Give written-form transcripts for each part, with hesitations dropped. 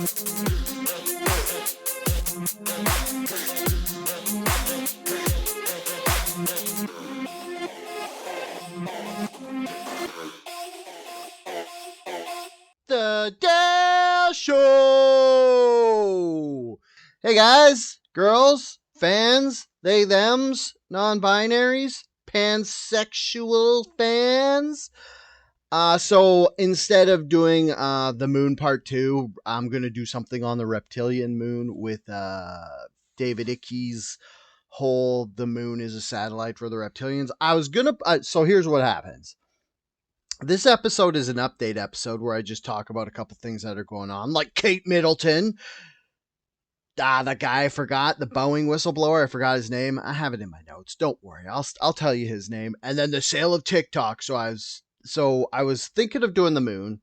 The Dale Show! Hey guys, girls, fans, they, thems, non-binaries, pansexual fans. So instead of doing the moon part 2, I'm going to do something on the reptilian moon with David Ickey's whole the moon is a satellite for the reptilians. I was going to so here's what happens. This episode is an update episode where I just talk about a couple things that are going on, like Kate Middleton. The guy I forgot, the Boeing whistleblower, I forgot his name. I have it in my notes. Don't worry, I'll tell you his name. And then the sale of Tik Tok. So I was thinking of doing the moon.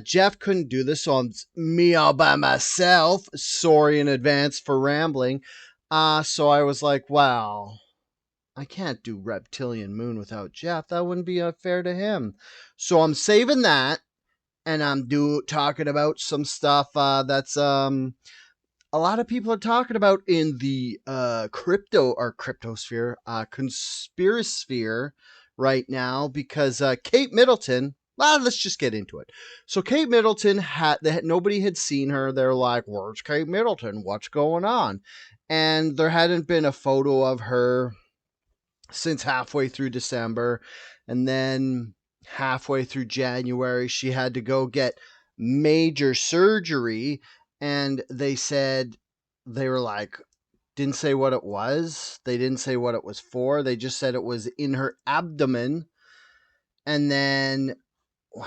Jeff couldn't do this, so I'm me all by myself. Sorry in advance for rambling. So I was like, wow, I can't do Reptilian Moon without Jeff. That wouldn't be fair to him. So I'm saving that, and I'm talking about some stuff that's a lot of people are talking about in the cryptosphere, conspirasphere right now because Kate Middleton. Well, let's just get into it. So Kate Middleton nobody had seen her. They're like, "Where's Kate Middleton? What's going on?" And there hadn't been a photo of her since halfway through December. And then halfway through January, she had to go get major surgery. And they were like, didn't say what it was. They didn't say what it was for. They just said it was in her abdomen. And then,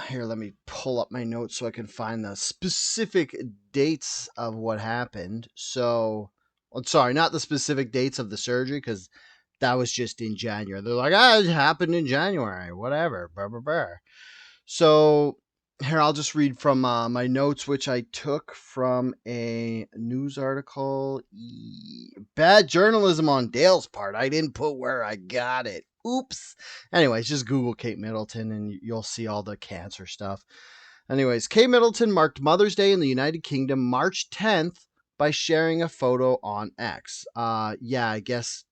here, let me pull up my notes so I can find the specific dates of what happened. So, I'm sorry, not the specific dates of the surgery, because that was just in January. They're like, it happened in January, whatever. Blah, blah, blah. So here, I'll just read from my notes, which I took from a news article. Bad journalism on Dale's part. I didn't put where I got it. Oops. Anyways, just Google Kate Middleton and you'll see all the cancer stuff. Anyways, Kate Middleton marked Mother's Day in the United Kingdom March 10th by sharing a photo on X. Yeah, I guess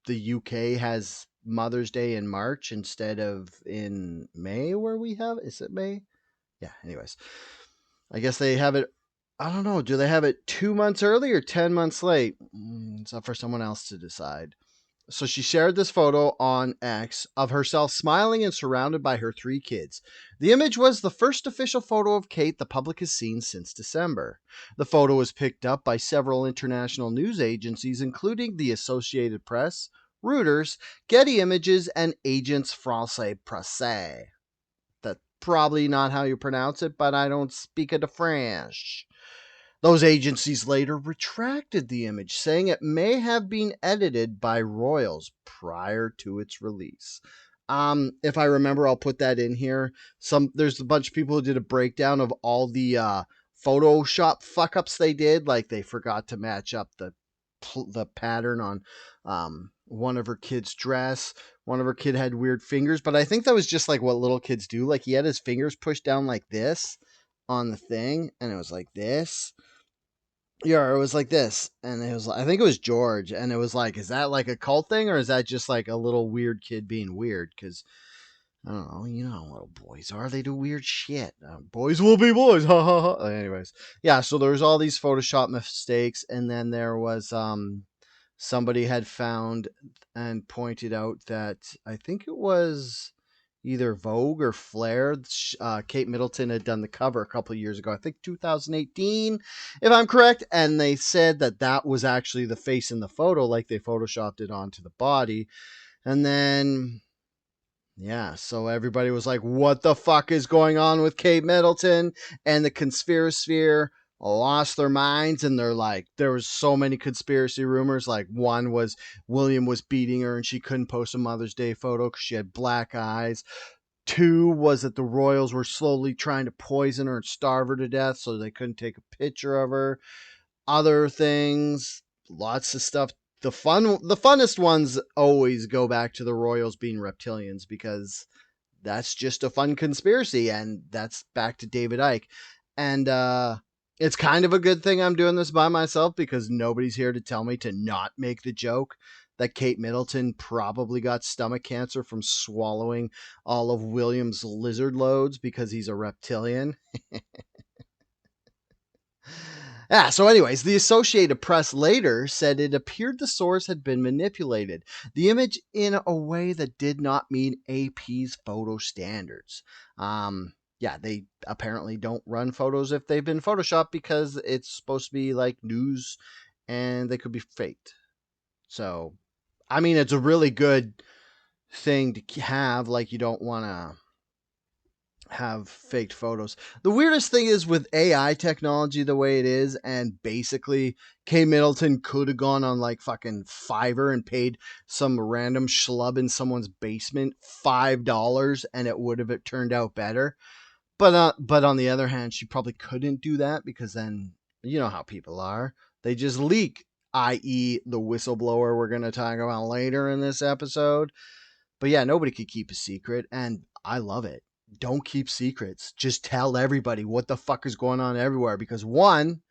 the UK has Mother's Day in March instead of in May where we have. Is it May? Yeah, anyways. I guess they have it. I don't know. Do they have it 2 months early or 10 months late? It's up for someone else to decide. So she shared this photo on X of herself smiling and surrounded by her 3 kids. The image was the first official photo of Kate the public has seen since December. The photo was picked up by several international news agencies, including the Associated Press, Reuters, Getty Images, and Agence France-Presse. That's probably not how you pronounce it, but I don't speak the French. Those agencies later retracted the image, saying it may have been edited by royals prior to its release. If I remember, I'll put that in here. There's a bunch of people who did a breakdown of all the Photoshop fuck-ups they did, like they forgot to match up the pattern on one of her kids' dress. One of her kid had weird fingers, but I think that was just like what little kids do. Like he had his fingers pushed down like this on the thing, and it was like this. Yeah, it was like this, and it was. I think it was George, and it was like, is that like a cult thing, or is that just like a little weird kid being weird? Because I don't know, you know how little boys are. They do weird shit. Boys will be boys. Ha ha ha. Anyways, yeah. So there was all these Photoshop mistakes, and then there was somebody had found and pointed out that I think it was either Vogue or Flair. Kate Middleton had done the cover a couple of years ago, I think 2018, if I'm correct. And they said that that was actually the face in the photo, like they photoshopped it onto the body. And then, yeah, so everybody was like, what the fuck is going on with Kate Middleton? And the conspirasphere lost their minds, and they're like, there was so many conspiracy rumors. Like one was William was beating her and she couldn't post a Mother's Day photo because she had black eyes. 2 was that the royals were slowly trying to poison her and starve her to death, so they couldn't take a picture of her. Other things, lots of stuff. The funnest ones always go back to the royals being reptilians, because that's just a fun conspiracy, and that's back to David Icke. And It's kind of a good thing I'm doing this by myself because nobody's here to tell me to not make the joke that Kate Middleton probably got stomach cancer from swallowing all of William's lizard loads because he's a reptilian. Yeah, so anyways, the Associated Press later said it appeared the source had been manipulated, the image in a way that did not meet AP's photo standards. Yeah, they apparently don't run photos if they've been photoshopped because it's supposed to be like news and they could be faked. So, I mean, it's a really good thing to have. Like, you don't want to have faked photos. The weirdest thing is with AI technology the way it is, and basically K Middleton could have gone on like fucking Fiverr and paid some random schlub in someone's basement $5 and it would have turned out better. But on the other hand, she probably couldn't do that because then you know how people are. They just leak, i.e., the whistleblower we're going to talk about later in this episode. But yeah, nobody could keep a secret, and I love it. Don't keep secrets. Just tell everybody what the fuck is going on everywhere because one,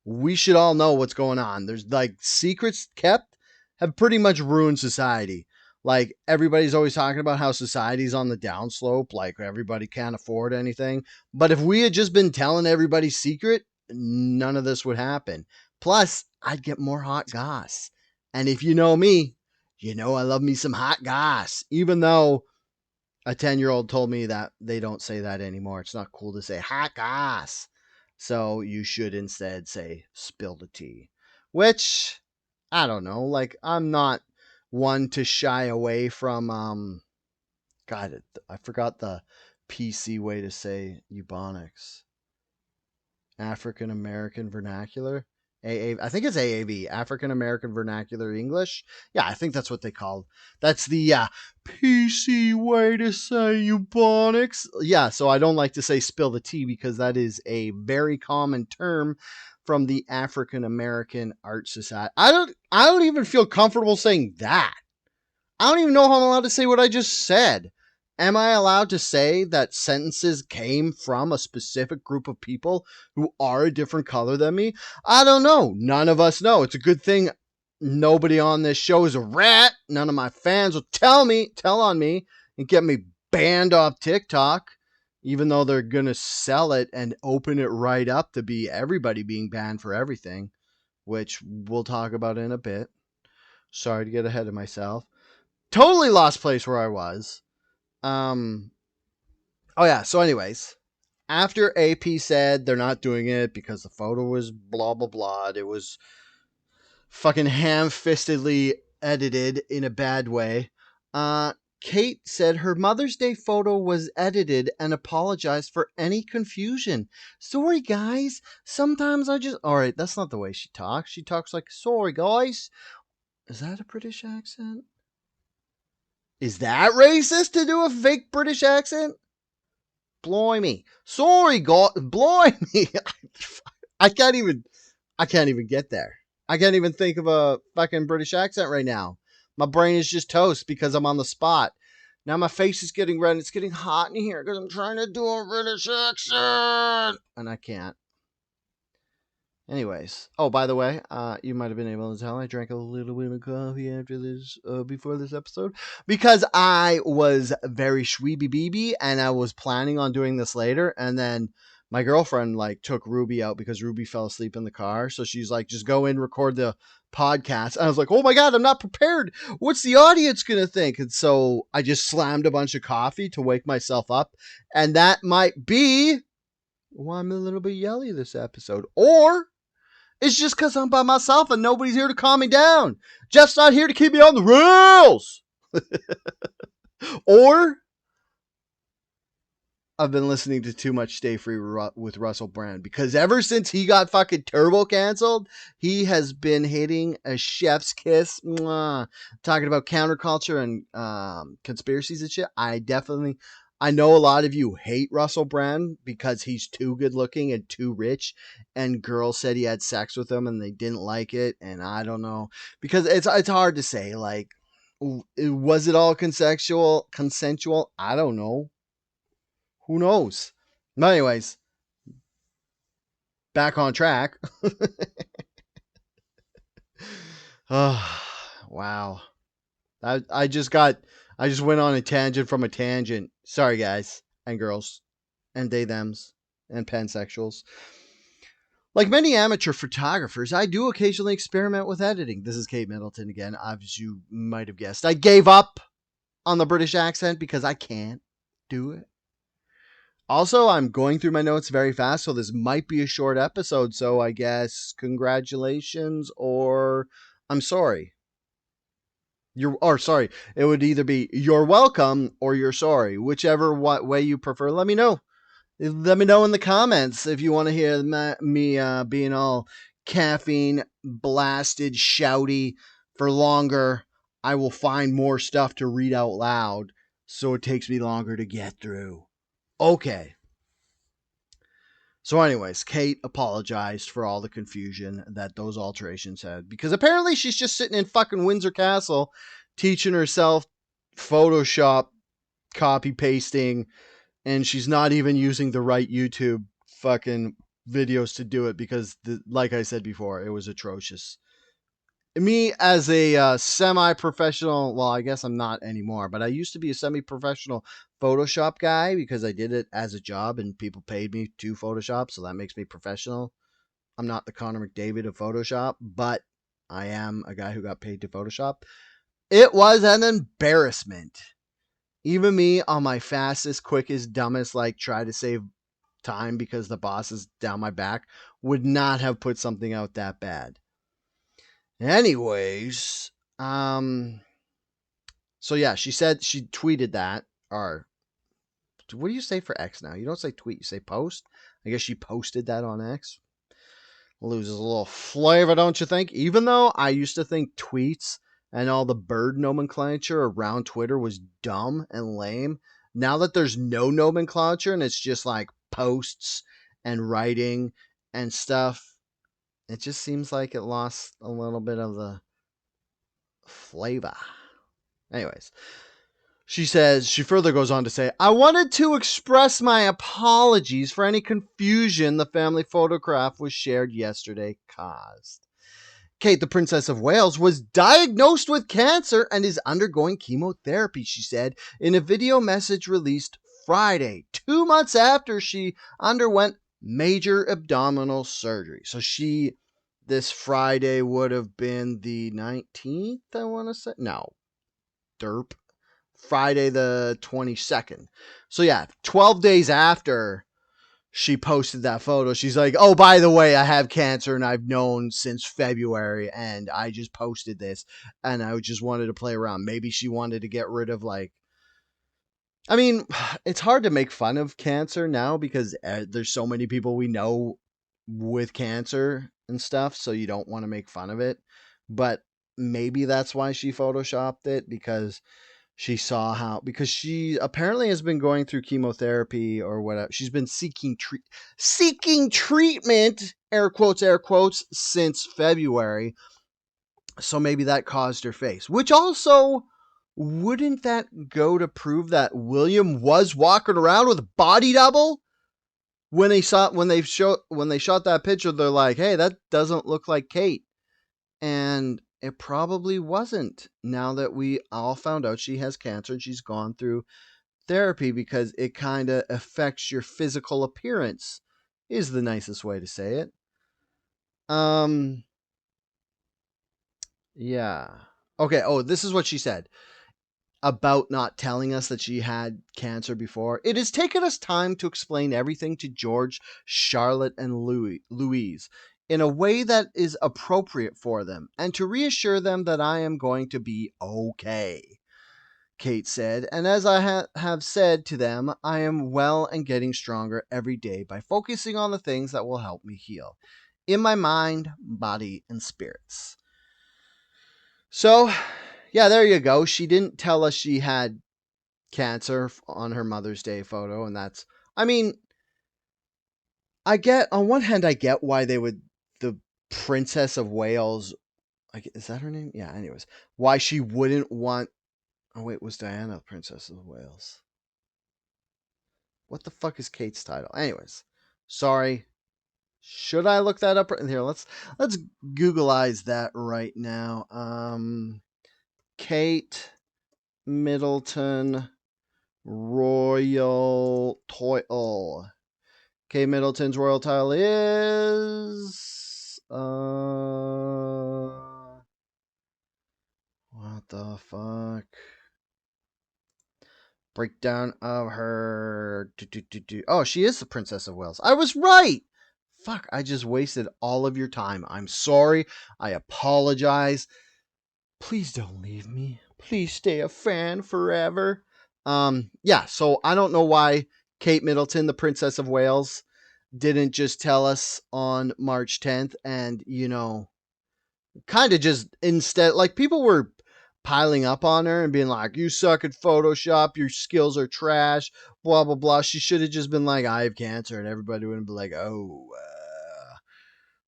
we should all know what's going on. There's like secrets kept have pretty much ruined society. Like everybody's always talking about how society's on the downslope, like everybody can't afford anything. But if we had just been telling everybody secret, none of this would happen. Plus, I'd get more hot goss. And if you know me, you know I love me some hot goss. Even though a 10-year-old told me that they don't say that anymore. It's not cool to say hot goss. So you should instead say spill the tea. Which I don't know. Like I'm not one to shy away from God, I forgot the PC way to say Ebonics. African American Vernacular. I think it's AAV, African American Vernacular English. Yeah, I think that's what they call. That's the PC way to say Ebonics. Yeah, so I don't like to say spill the tea because that is a very common term from the African American Art Society. I don't even feel comfortable saying that. I don't even know how I'm allowed to say what I just said. Am I allowed to say that sentences came from a specific group of people who are a different color than me? I don't know. None of us know. It's a good thing nobody on this show is a rat. None of my fans will tell on me, and get me banned off TikTok, even though they're going to sell it and open it right up to be everybody being banned for everything, which we'll talk about in a bit. Sorry to get ahead of myself. Totally lost place where I was. Um. Oh yeah. So, anyways, after AP said they're not doing it because the photo was blah blah blah, it was fucking ham-fistedly edited in a bad way. Kate said her Mother's Day photo was edited and apologized for any confusion. Sorry, guys. Sometimes I just. Alright, that's not the way she talks. She talks like, sorry, guys. Is that a British accent? Is that racist to do a fake British accent? Blimey. Sorry, God. Blimey. I can't even. I can't even get there. I can't even think of a fucking British accent right now. My brain is just toast because I'm on the spot. Now my face is getting red and it's getting hot in here because I'm trying to do a British accent. And I can't. Anyways, oh, by the way, you might have been able to tell I drank a little bit of coffee after this, before this episode, because I was very shweeby beeby and I was planning on doing this later. And then my girlfriend like took Ruby out because Ruby fell asleep in the car. So she's like, just go in, record the podcast. And I was like, oh my God, I'm not prepared. What's the audience going to think? And so I just slammed a bunch of coffee to wake myself up. And that might be why I'm a little bit yelly this episode. Or it's just because I'm by myself and nobody's here to calm me down. Jeff's not here to keep me on the rails. Or I've been listening to too much Stay Free with Russell Brand because ever since he got fucking Turbo canceled, he has been hitting a chef's kiss. Mwah. Talking about counterculture and conspiracies and shit. I know a lot of you hate Russell Brand because he's too good looking and too rich, and girls said he had sex with him and they didn't like it, and I don't know because it's hard to say. Like, was it all consensual? Consensual? I don't know. Who knows? But anyways, back on track. Oh, wow. I just went on a tangent from a tangent. Sorry, guys and girls and they thems and pansexuals. Like many amateur photographers, I do occasionally experiment with editing. This is Kate Middleton again. As you might have guessed, I gave up on the British accent because I can't do it. Also, I'm going through my notes very fast, so this might be a short episode. So I guess congratulations or I'm sorry. Sorry. It would either be you're welcome or you're sorry. Whichever what way you prefer, let me know. Let me know in the comments if you want to hear me being all caffeine blasted, shouty for longer. I will find more stuff to read out loud so it takes me longer to get through. Okay. So, anyways, Kate apologized for all the confusion that those alterations had because apparently she's just sitting in fucking Windsor Castle teaching herself Photoshop copy pasting, and she's not even using the right YouTube fucking videos to do it because, like I said before, it was atrocious. Me as a semi-professional, well, I guess I'm not anymore, but I used to be a semi-professional Photoshop guy because I did it as a job and people paid me to Photoshop, so that makes me professional. I'm not the Connor McDavid of Photoshop, but I am a guy who got paid to Photoshop. It was an embarrassment. Even me on my fastest, quickest, dumbest, like try to save time because the boss is down my back, would not have put something out that bad. Anyways, so yeah, she said she tweeted that, or what do you say for X now? You don't say tweet, you say post. I guess she posted that on X. Loses a little flavor, don't you think? Even though I used to think tweets and all the bird nomenclature around Twitter was dumb and lame, now that there's no nomenclature and it's just like posts and writing and stuff, it just seems like it lost a little bit of the flavor. Anyways, she further goes on to say, I wanted to express my apologies for any confusion the family photograph was shared yesterday caused. Kate, the Princess of Wales, was diagnosed with cancer and is undergoing chemotherapy, she said in a video message released Friday, 2 months after she underwent major abdominal surgery. So this Friday would have been the 19th, I want to say. No, derp. Friday the 22nd. So yeah, 12 days after she posted that photo, she's like, oh, by the way, I have cancer and I've known since February and I just posted this and I just wanted to play around. Maybe she wanted to get rid of I mean, it's hard to make fun of cancer now because there's so many people we know with cancer and stuff, so you don't want to make fun of it. But maybe that's why she photoshopped it because she saw because she apparently has been going through chemotherapy or whatever. She's been seeking treatment, air quotes, since February. So maybe that caused her face. Which also, wouldn't that go to prove that William was walking around with a body double? When they shot that picture, they're like, "Hey, that doesn't look like Kate." And it probably wasn't, now that we all found out she has cancer and she's gone through therapy, because it kind of affects your physical appearance, is the nicest way to say it. Yeah. Okay, oh, this is what she said about not telling us that she had cancer before. It has taken us time to explain everything to George, Charlotte, and Louise in a way that is appropriate for them, and to reassure them that I am going to be okay, Kate said. And as I have said to them, I am well and getting stronger every day by focusing on the things that will help me heal in my mind, body, and spirits. So, yeah, there you go. She didn't tell us she had cancer on her Mother's Day photo, and I mean, on one hand, I get why the Princess of Wales, is that her name? Yeah, anyways, why she wouldn't want, oh wait, was Diana Princess of Wales? What the fuck is Kate's title? Anyways, sorry, Should I look that up? Here, let's Googleize that right now. Kate Middleton royal title. Kate Middleton's royal title is what the fuck? Breakdown of her. Oh, she is the Princess of Wales. I was right. Fuck, I just wasted all of your time. I'm sorry. I apologize. Please don't leave me. Please stay a fan forever. Yeah, so I don't know why Kate Middleton, the Princess of Wales, didn't just tell us on March 10th and, kind of just instead, like, people were piling up on her and being like, you suck at Photoshop, your skills are trash, blah, blah, blah. She should have just been like, I have cancer, and everybody would be like, oh,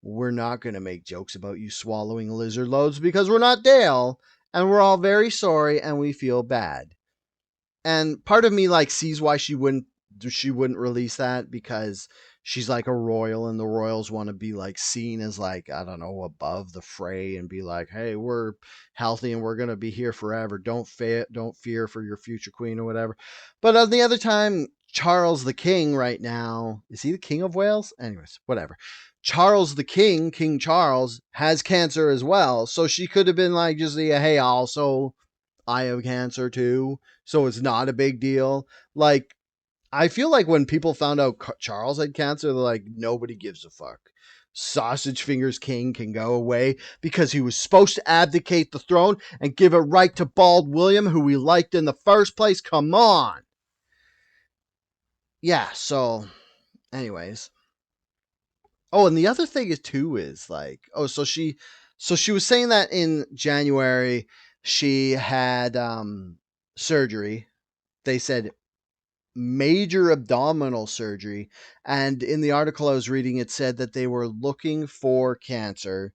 we're not going to make jokes about you swallowing lizard loads because we're not Dale, and we're all very sorry, and we feel bad. And part of me like sees why she wouldn't release that, because she's like a royal, and the royals want to be like seen as like, I don't know, above the fray and be like, hey, we're healthy and we're gonna be here forever. Don't fear for your future queen or whatever. But on the other time, Charles the King right now, is he the King of Wales? Anyways, whatever. Charles the King, King Charles, has cancer as well. So she could have been like, just, yeah, hey, also I have cancer too, so it's not a big deal. Like, I feel like when people found out Charles had cancer, they're like, nobody gives a fuck. Sausage Fingers King can go away because he was supposed to abdicate the throne and give it right to Bald William, who we liked in the first place. Come on. Yeah, so, anyways. Oh, and the other thing is too is like, so she was saying that in January she had surgery. They said major abdominal surgery. And in the article I was reading, it said that they were looking for cancer,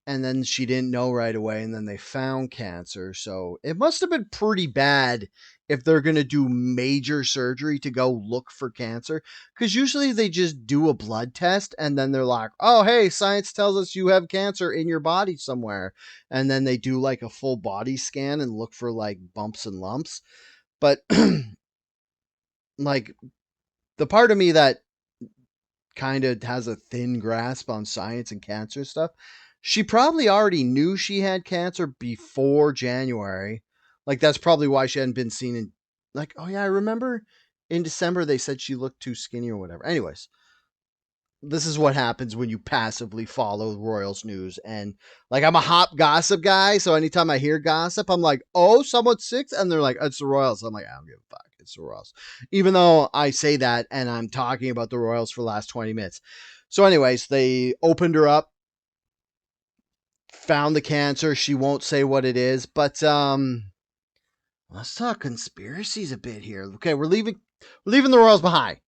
and then she didn't know right away, and then they found cancer. So it must have been pretty bad if they're going to do major surgery to go look for cancer, because usually they just do a blood test and then they're like, oh, hey, science tells us you have cancer in your body somewhere, and then they do like a full body scan and look for like bumps and lumps. But like, the part of me that kind of has a thin grasp on science and cancer stuff, she probably already knew she had cancer before January. Like, that's probably why she hadn't been seen in, like, oh yeah, I remember in December they said she looked too skinny or whatever. Anyways, this is what happens when you passively follow Royals news. And like, I'm a hot gossip guy, so anytime I hear gossip, I'm like, oh, someone's sick, and they're like, it's the Royals. I'm like, I don't give a fuck, it's the Royals, even though I say that and I'm talking about the Royals for the last 20 minutes. So anyways, they opened her up, found the cancer. She won't say what it is, but let's talk conspiracies a bit here. Okay, we're leaving the Royals behind.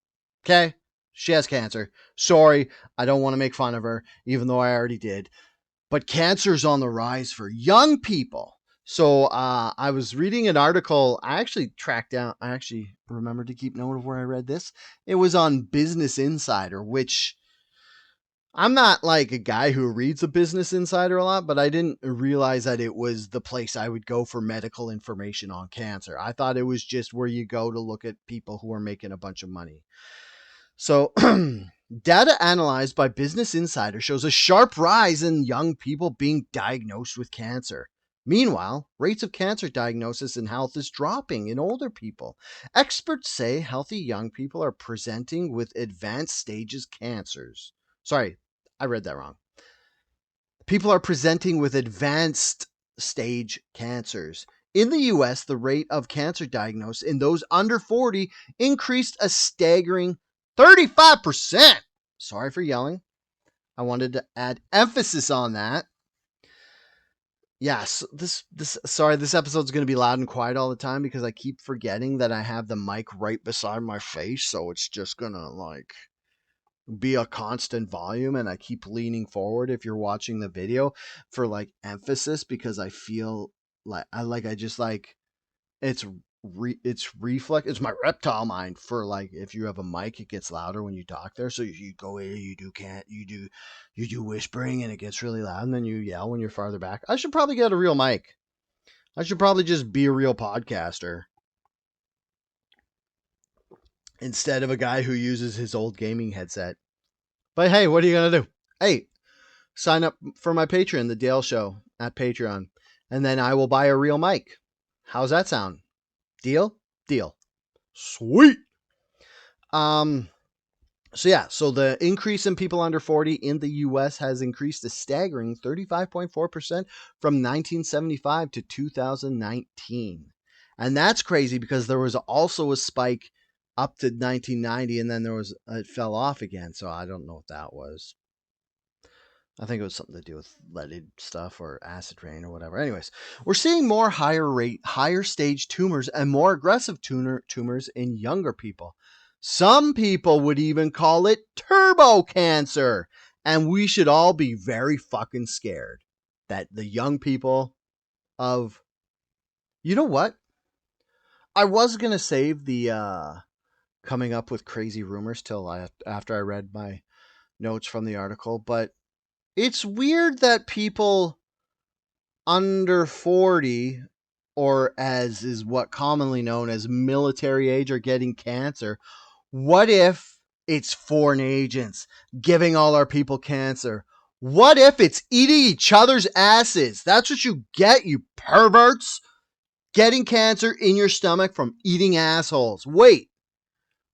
Okay, she has cancer. Sorry, I don't want to make fun of her, even though I already did. But cancer's on the rise for young people. So I was reading an article. I actually tracked down. I actually remembered to keep note of where I read this. It was on Business Insider, which I'm not like a guy who reads a Business Insider a lot, but I didn't realize that it was the place I would go for medical information on cancer. I thought it was just where you go to look at people who are making a bunch of money. So, data analyzed by Business Insider shows a sharp rise in young people being diagnosed with cancer. Meanwhile, rates of cancer diagnosis and health is dropping in older people. Experts say healthy young people are presenting with advanced stages cancers. Sorry, I read that wrong. People are presenting with advanced stage cancers. In the US, the rate of cancer diagnosis in those under 40 increased a staggering 35%. Sorry for yelling. I wanted to add emphasis on that. Yes, this episode's going to be loud and quiet all the time because I keep forgetting that I have the mic right beside my face, so it's just going to like be a constant volume, and I keep leaning forward if you're watching the video for like emphasis, because I feel like I just like it's It's my reptile mind for like if you have a mic, it gets louder when you talk there. So you go in, you do whispering, and it gets really loud, and then you yell when you're farther back. I should probably get a real mic. I should probably just be a real podcaster instead of a guy who uses his old gaming headset. But hey, what are you gonna do? Hey, sign up for my Patreon, the Dale Show at Patreon, and then I will buy a real mic. How's that sound? Deal? Deal. Sweet. Um. So the increase in people under 40 in the U.S. has increased a staggering 35.4% from 1975 to 2019. And that's crazy because there was also a spike up to 1990, and then it fell off again. So I don't know what that was. I think it was something to do with leaded stuff or acid rain or whatever. Anyways, we're seeing more higher stage tumors and more aggressive tumors in younger people. Some people would even call it turbo cancer. And we should all be very fucking scared that the young people of, you know what? I was going to save the coming up with crazy rumors till after I read my notes from the article, but it's weird that people under 40, or as is what commonly known as military age, are getting cancer. What if it's foreign agents giving all our people cancer? What if it's eating each other's asses? That's what you get, you perverts. Getting cancer in your stomach from eating assholes. Wait,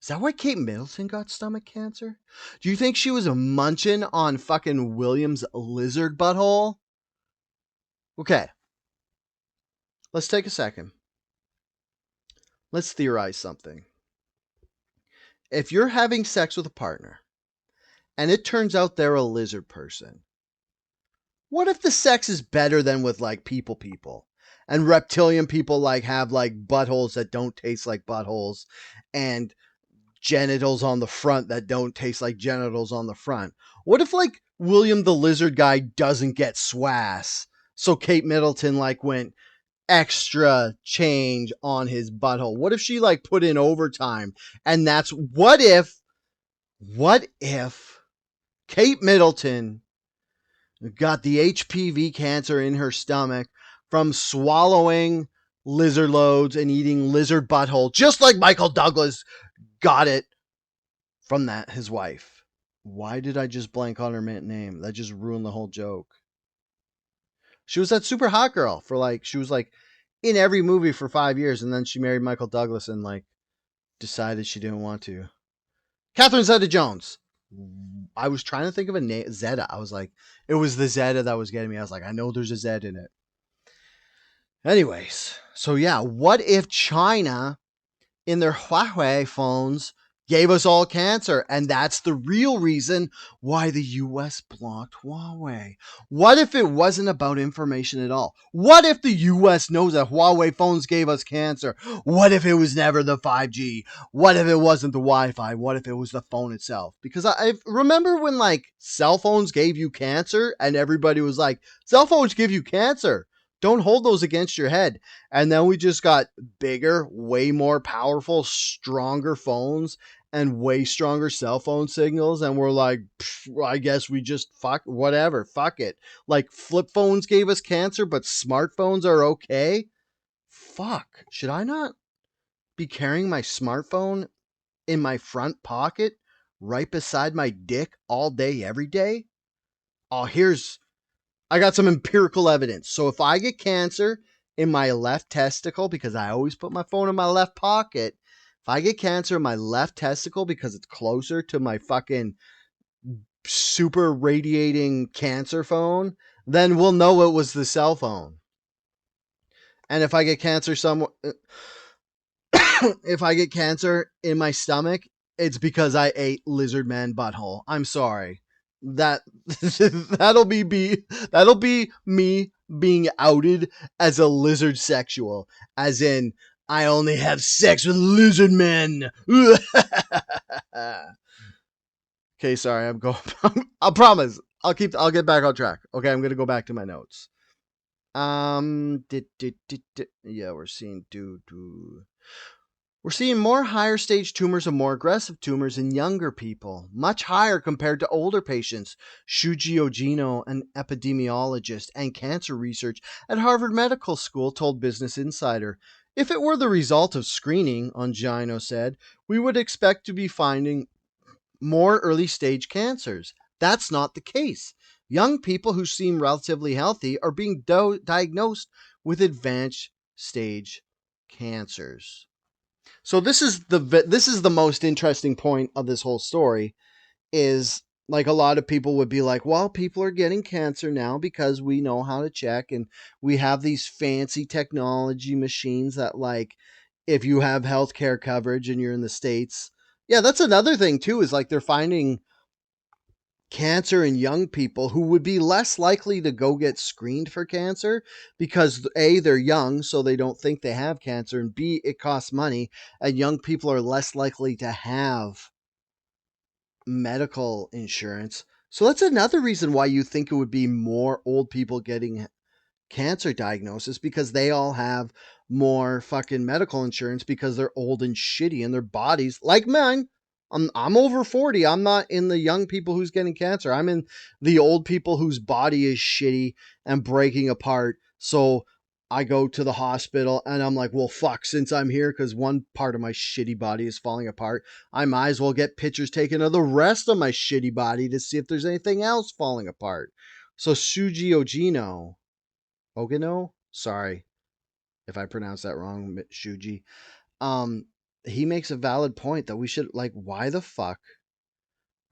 is that why Kate Middleton got stomach cancer? Do you think she was munching on fucking William's lizard butthole? Okay, let's take a second. Let's theorize something. If you're having sex with a partner and it turns out they're a lizard person, what if the sex is better than with like people and reptilian people like have like buttholes that don't taste like buttholes and genitals on the front that don't taste like genitals on the front? What if like William the lizard guy doesn't get swass, so Kate Middleton like went extra change on his butthole? What if she like put in overtime? And that's what if Kate Middleton got the HPV cancer in her stomach from swallowing lizard loads and eating lizard butthole, just like Michael Douglas got it from his wife. Why did I just blank on her name? That just ruined the whole joke. She was that super hot girl for like, she was like in every movie for 5 years, and then she married Michael Douglas and like decided she didn't want to. Catherine Zeta-Jones. I was trying to think of a name. Zeta. I was like, it was the Zeta that was getting me. I was like, I know there's a Z in it. Anyways, so yeah, what if China in their Huawei phones gave us all cancer, and that's the real reason why the US blocked Huawei? What if it wasn't about information at all? What if the US knows that Huawei phones gave us cancer? What if it was never the 5G? What if it wasn't the Wi-Fi? What if it was the phone itself? Because I remember when like cell phones gave you cancer and everybody was like, cell phones give you cancer. Don't hold those against your head. And then we just got bigger, way more powerful, stronger phones and way stronger cell phone signals. And we're like, I guess we just fuck it. Like flip phones gave us cancer, but smartphones are okay. Fuck. Should I not be carrying my smartphone in my front pocket right beside my dick all day, every day? Oh, I got some empirical evidence. So if I get cancer in my left testicle, because I always put my phone in my left pocket, if I get cancer in my left testicle because it's closer to my fucking super radiating cancer phone, then we'll know it was the cell phone. And if I get cancer if I get cancer in my stomach, it's because I ate lizard man butthole. I'm sorry. That'll be me being outed as a lizard sexual, as in I only have sex with lizard men. Okay, sorry, I'm going. I'll promise. I'll get back on track. Okay, I'm gonna go back to my notes. Yeah, we're seeing We're seeing more higher stage tumors and more aggressive tumors in younger people, much higher compared to older patients. Shuji Ogino, an epidemiologist and cancer research at Harvard Medical School, told Business Insider. If it were the result of screening, Ogino said, we would expect to be finding more early stage cancers. That's not the case. Young people who seem relatively healthy are being diagnosed with advanced stage cancers. So this is the most interesting point of this whole story is like a lot of people would be like, well, people are getting cancer now because we know how to check and we have these fancy technology machines that like if you have healthcare coverage and you're in the States. Yeah, that's another thing too, is like they're finding cancer in young people who would be less likely to go get screened for cancer because A, they're young, so they don't think they have cancer, and B, it costs money, and young people are less likely to have medical insurance. So that's another reason why you think it would be more old people getting cancer diagnosis, because they all have more fucking medical insurance because they're old and shitty in their bodies, like mine. I'm over 40. I'm not in the young people who's getting cancer. I'm in the old people whose body is shitty and breaking apart. So I go to the hospital and I'm like, well, fuck, since I'm here because one part of my shitty body is falling apart, I might as well get pictures taken of the rest of my shitty body to see if there's anything else falling apart. So Suji Ogino, sorry if I pronounced that wrong, Shuji. Um, he makes a valid point that we should like, why the fuck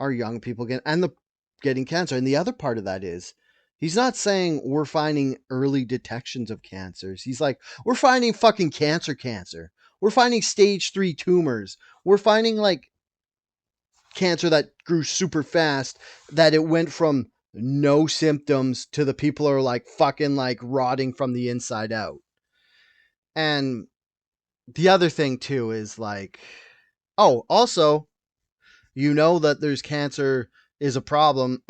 are young people getting cancer? And the other part of that is, he's not saying we're finding early detections of cancers. He's like, we're finding fucking cancer. We're finding stage 3 tumors. We're finding like cancer that grew super fast, that it went from no symptoms to the people are like fucking like rotting from the inside out. And the other thing too is like, oh, also, you know that there's cancer is a problem,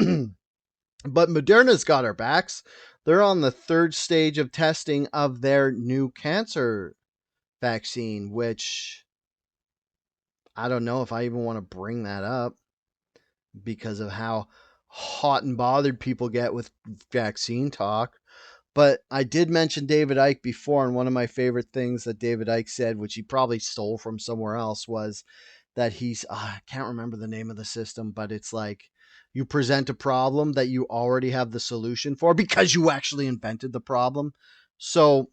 but Moderna's got our backs. They're on the third stage of testing of their new cancer vaccine, which I don't know if I even want to bring that up because of how hot and bothered people get with vaccine talk. But I did mention David Icke before, and one of my favorite things that David Icke said, which he probably stole from somewhere else, was that I can't remember the name of the system, but it's like you present a problem that you already have the solution for because you actually invented the problem. So,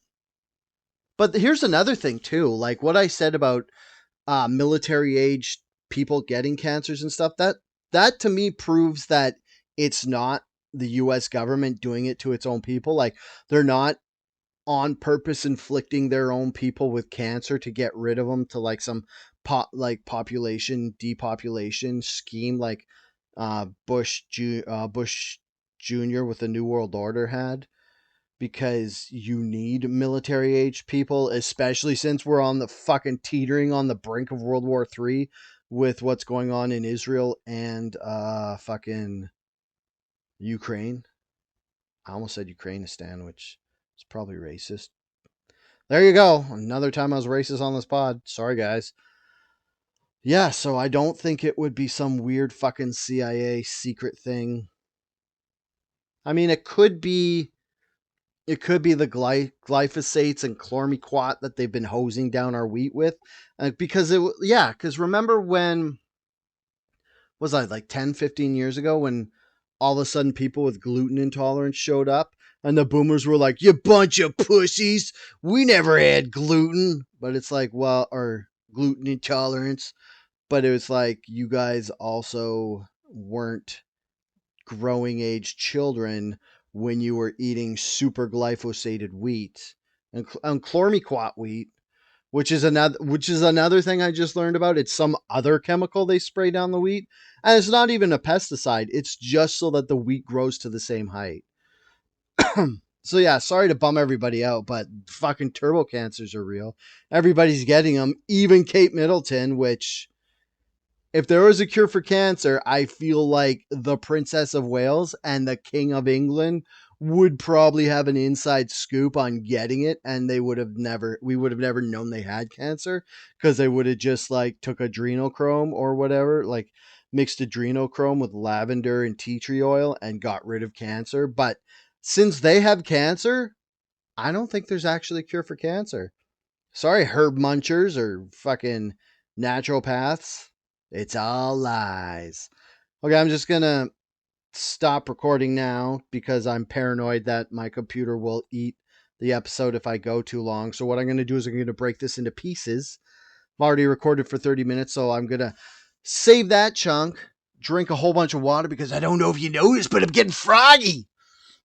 but here's another thing too, like what I said about military age people getting cancers and stuff. That to me proves that it's not the U.S. government doing it to its own people. Like they're not on purpose inflicting their own people with cancer to get rid of them, to like some population depopulation scheme like Bush Jr. with the New World Order had, because you need military age people, especially since we're on the fucking teetering on the brink of World War III with what's going on in Israel and fucking Ukraine. I almost said Ukrainistan, which is probably racist. There you go. Another time I was racist on this pod. Sorry, guys. Yeah, so I don't think it would be some weird fucking CIA secret thing. I mean, it could be the glyphosates and chlormequat that they've been hosing down our wheat with, because remember when was I like 10, 15 years ago when all of a sudden people with gluten intolerance showed up and the boomers were like, you bunch of pussies, we never had gluten. But it's like, well, or gluten intolerance, but it was like you guys also weren't growing age children when you were eating super glyphosated wheat and chlormequat wheat, which is another thing I just learned about. It's some other chemical they spray down the wheat, and it's not even a pesticide. It's just so that the wheat grows to the same height. So yeah, sorry to bum everybody out, but fucking turbo cancers are real. Everybody's getting them, even Kate Middleton, which if there was a cure for cancer, I feel like the Princess of Wales and the King of England would probably have an inside scoop on getting it, and we would have never known they had cancer because they would have just like took adrenochrome or whatever, like mixed adrenochrome with lavender and tea tree oil and got rid of cancer. But since they have cancer, I don't think there's actually a cure for cancer. Sorry, herb munchers or fucking naturopaths. It's all lies. Okay, I'm just gonna stop recording now because I'm paranoid that my computer will eat the episode if I go too long. So what I'm gonna do is I'm gonna break this into pieces. I've already recorded for 30 minutes, so I'm gonna save that chunk, drink a whole bunch of water because I don't know if you noticed, but I'm getting froggy.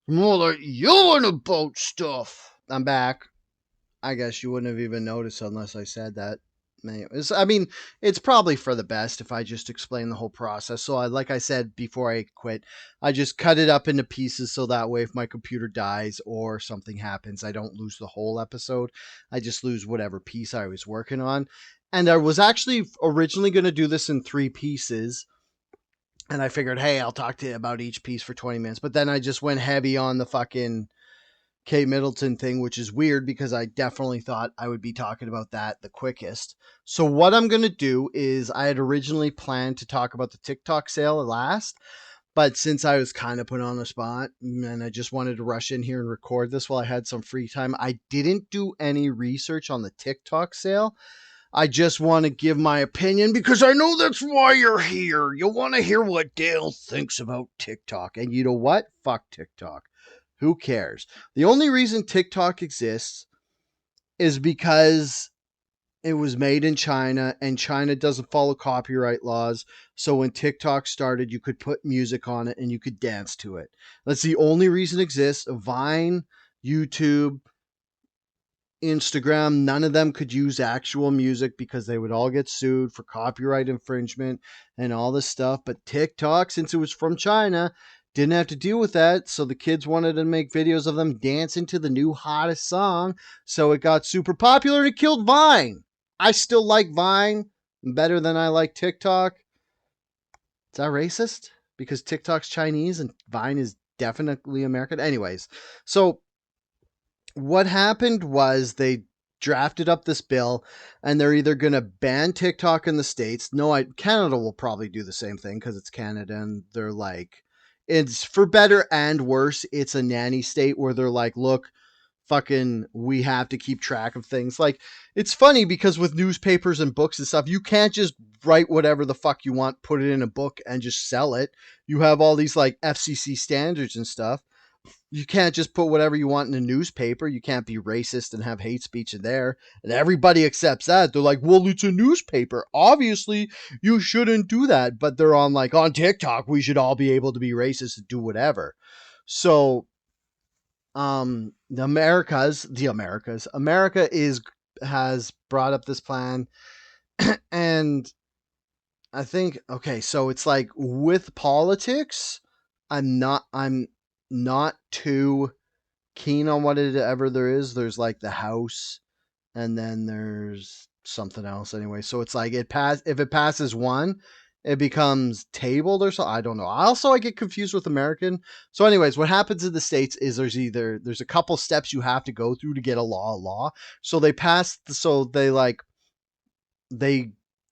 More like yelling about stuff. I'm back. I guess you wouldn't have even noticed unless I said that. I mean, it's probably for the best if I just explain the whole process. So, like I said before I quit, I just cut it up into pieces so that way if my computer dies or something happens, I don't lose the whole episode. I just lose whatever piece I was working on. And I was actually originally going to do this in 3 pieces. And I figured, hey, I'll talk to you about each piece for 20 minutes. But then I just went heavy on the fucking Kate Middleton thing, which is weird because I definitely thought I would be talking about that the quickest. So what I'm going to do is I had originally planned to talk about the TikTok sale last, but since I was kind of put on the spot and I just wanted to rush in here and record this while I had some free time, I didn't do any research on the TikTok sale. I just want to give my opinion because I know that's why you're here. You want to hear what Dale thinks about TikTok. And you know what? Fuck TikTok. Who cares? The only reason TikTok exists is because it was made in China and China doesn't follow copyright laws. So when TikTok started, you could put music on it and you could dance to it. That's the only reason it exists. Vine, YouTube, Instagram, none of them could use actual music because they would all get sued for copyright infringement and all this stuff. But TikTok, since it was from China, didn't have to deal with that. So the kids wanted to make videos of them dancing to the new hottest song. So it got super popular and it killed Vine. I still like Vine better than I like TikTok. Is that racist? Because TikTok's Chinese and Vine is definitely American. Anyways, so what happened was they drafted up this bill and they're either going to ban TikTok in the States. No, Canada will probably do the same thing because it's Canada and they're like, it's for better and worse. It's a nanny state where they're like, look, fucking, we have to keep track of things. Like, it's funny because with newspapers and books and stuff, you can't just write whatever the fuck you want, put it in a book and just sell it. You have all these like FCC standards and stuff. You can't just put whatever you want in a newspaper. You can't be racist and have hate speech in there. And everybody accepts that. They're like, well, it's a newspaper. Obviously, you shouldn't do that. But they're on like, on TikTok, we should all be able to be racist and do whatever. So, America has brought up this plan. And I think, okay, so it's like with politics, I'm not too keen on whatever there is. There's like the House, and then there's something else anyway. So it's like if it passes one, it becomes tabled or so. I don't know. I get confused with American. So, anyways, what happens in the States is there's a couple steps you have to go through to get a law. So they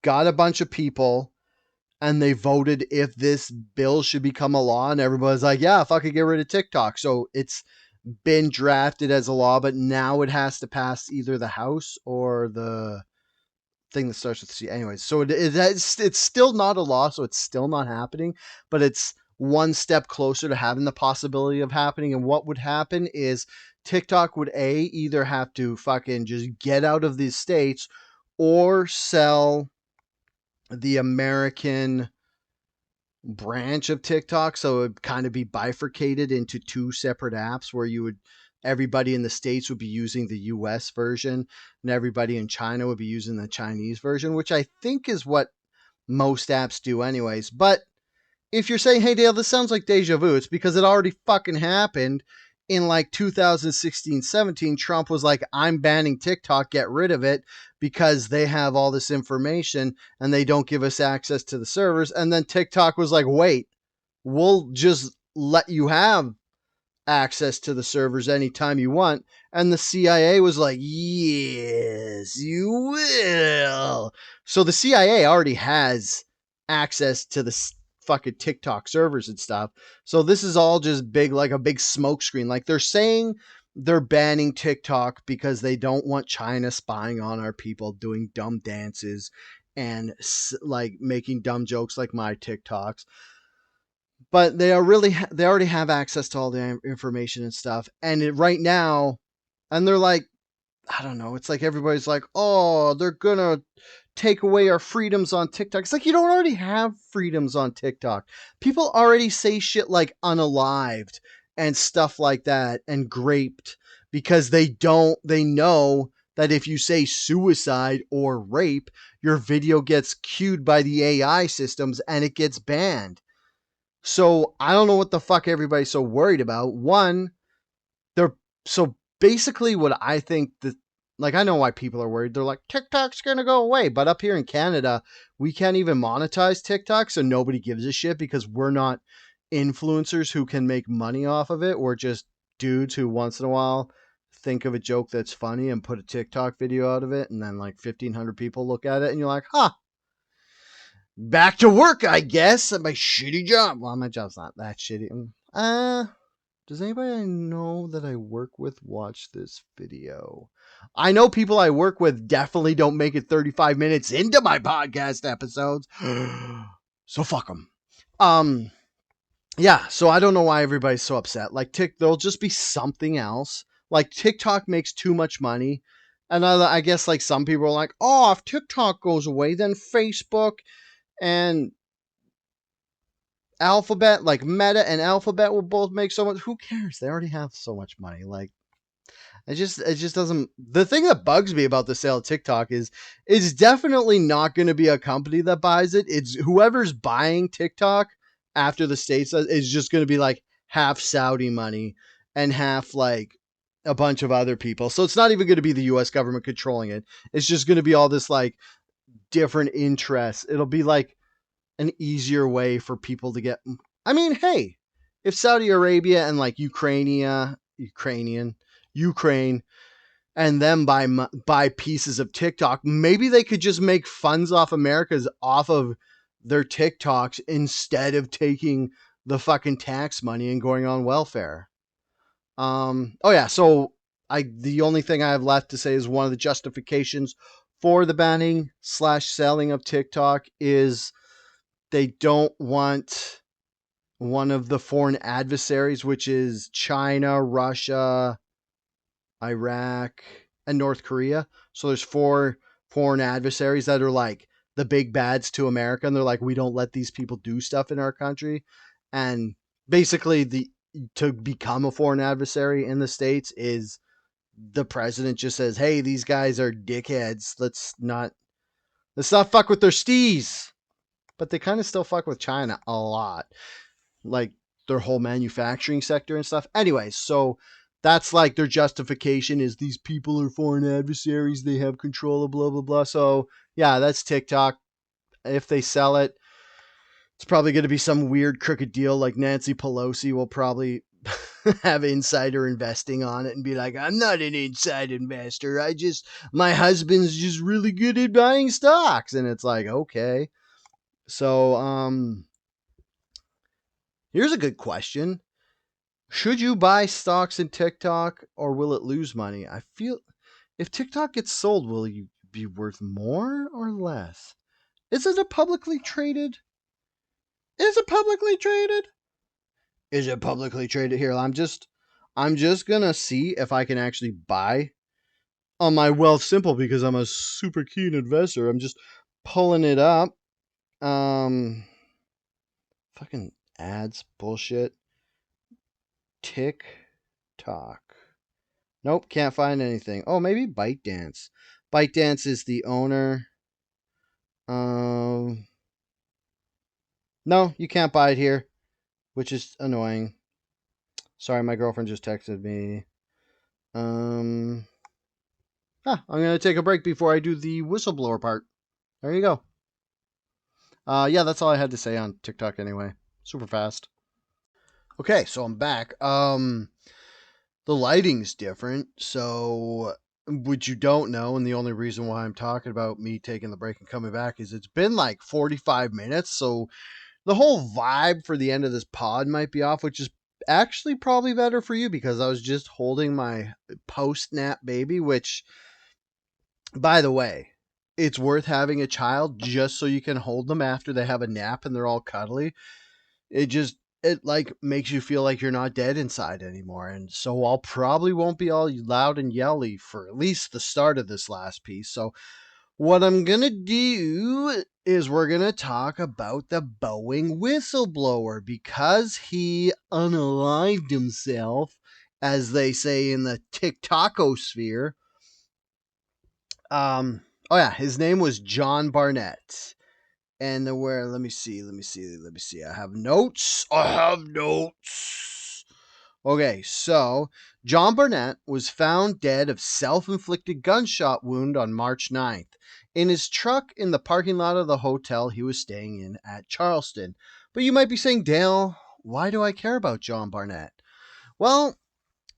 got a bunch of people and they voted if this bill should become a law, and everybody's like, yeah, fucking get rid of TikTok. So it's been drafted as a law, but now it has to pass either the House or the thing that starts with C. Anyways, so it's still not a law, so it's still not happening, but it's one step closer to having the possibility of happening. And what would happen is TikTok would either have to fucking just get out of these states or sell the American branch of TikTok, so it would kind of be bifurcated into 2 separate apps where everybody in the States would be using the US version and everybody in China would be using the Chinese version, which I think is what most apps do anyways. But if you're saying, hey Dale, this sounds like deja vu, it's because it already fucking happened in like 2016-17, Trump was like, I'm banning TikTok, get rid of it, because they have all this information and they don't give us access to the servers. And then TikTok was like, wait, we'll just let you have access to the servers anytime you want. And the CIA was like, yes, you will. So the CIA already has access to the fucking TikTok servers and stuff. So this is all just big, like a big smokescreen. Like they're saying they're banning TikTok because they don't want China spying on our people, doing dumb dances and like making dumb jokes like my TikToks. But they already have access to all the information and stuff. And right now, and they're like, I don't know. It's like everybody's like, oh, they're gonna take away our freedoms on TikTok. It's like you don't already have freedoms on TikTok. People already say shit like unalived and stuff like that and graped because they know that if you say suicide or rape, your video gets queued by the AI systems and it gets banned. So I don't know what the fuck everybody's so worried about. One, they're so basically what I think that, like, I know why people are worried. They're like, TikTok's gonna go away, but up here in Canada, we can't even monetize TikTok, so nobody gives a shit because we're not influencers who can make money off of it. We're just dudes who once in a while think of a joke that's funny and put a TikTok video out of it, and then like 1,500 people look at it, and you're like, huh, back to work, I guess, at my shitty job. Well, my job's not that shitty. Does anybody I know that I work with watch this video? I know people I work with definitely don't make it 35 minutes into my podcast episodes. So fuck them. Yeah, so I don't know why everybody's so upset. Like, there'll just be something else. Like, TikTok makes too much money. And I guess, like, some people are like, oh, if TikTok goes away, then Facebook and Alphabet, like Meta and Alphabet, will both make so much. Who cares? They already have so much money. Like, it just doesn't. The thing that bugs me about the sale of TikTok is it's definitely not going to be a company that buys it. It's whoever's buying TikTok after the states is just going to be like half Saudi money and half like a bunch of other people. So it's not even going to be the U.S. government controlling it. It's just going to be all this like different interests. It'll be like an easier way for people to get. I mean, hey, if Saudi Arabia and like Ukraine and them buy pieces of TikTok, maybe they could just make funds off America's off of their TikToks instead of taking the fucking tax money and going on welfare. Oh yeah, so the only thing I have left to say is one of the justifications for the banning / selling of TikTok is they don't want one of the foreign adversaries, which is China, Russia, Iraq, and North Korea. So there's 4 foreign adversaries that are like the big bads to America, and they're like, we don't let these people do stuff in our country. And basically, to become a foreign adversary in the States is the president just says, hey, these guys are dickheads. Let's not fuck with their stees. But they kind of still fuck with China a lot, like their whole manufacturing sector and stuff. Anyways, so that's like their justification is these people are foreign adversaries. They have control of blah, blah, blah. So yeah, that's TikTok. If they sell it, it's probably going to be some weird crooked deal. Like Nancy Pelosi will probably have insider investing on it and be like, I'm not an inside investor. My husband's just really good at buying stocks. And it's like, okay. So, here's a good question. Should you buy stocks in TikTok or will it lose money? I feel if TikTok gets sold, will you be worth more or less? Is it a publicly traded? Is it publicly traded? Is it publicly traded? Here, I'm just gonna see if I can actually buy on my Wealth Simple because I'm a super keen investor. I'm just pulling it up. Um, fucking ads, bullshit. TikTok. Nope, can't find anything. Oh, maybe ByteDance. ByteDance is the owner. Um, no, you can't buy it here, which is annoying. Sorry, my girlfriend just texted me. I'm gonna take a break before I do the whistleblower part. There you go. Yeah, that's all I had to say on TikTok anyway. Super fast. Okay, so I'm back. The lighting's different, so which you don't know, and the only reason why I'm talking about me taking the break and coming back is it's been like 45 minutes, so the whole vibe for the end of this pod might be off, which is actually probably better for you because I was just holding my post nap baby, which, by the way, it's worth having a child just so you can hold them after they have a nap and they're all cuddly. It like makes you feel like you're not dead inside anymore. And so I'll probably won't be all loud and yelly for at least the start of this last piece. So what I'm going to do is we're going to talk about the Boeing whistleblower because he unalived himself, as they say in the TikToko sphere. Oh yeah, his name was John Barnett. And where, let me see. I have notes. Okay, so John Barnett was found dead of self-inflicted gunshot wound on March 9th in his truck in the parking lot of the hotel he was staying in at Charleston. But you might be saying, Dale, why do I care about John Barnett? Well,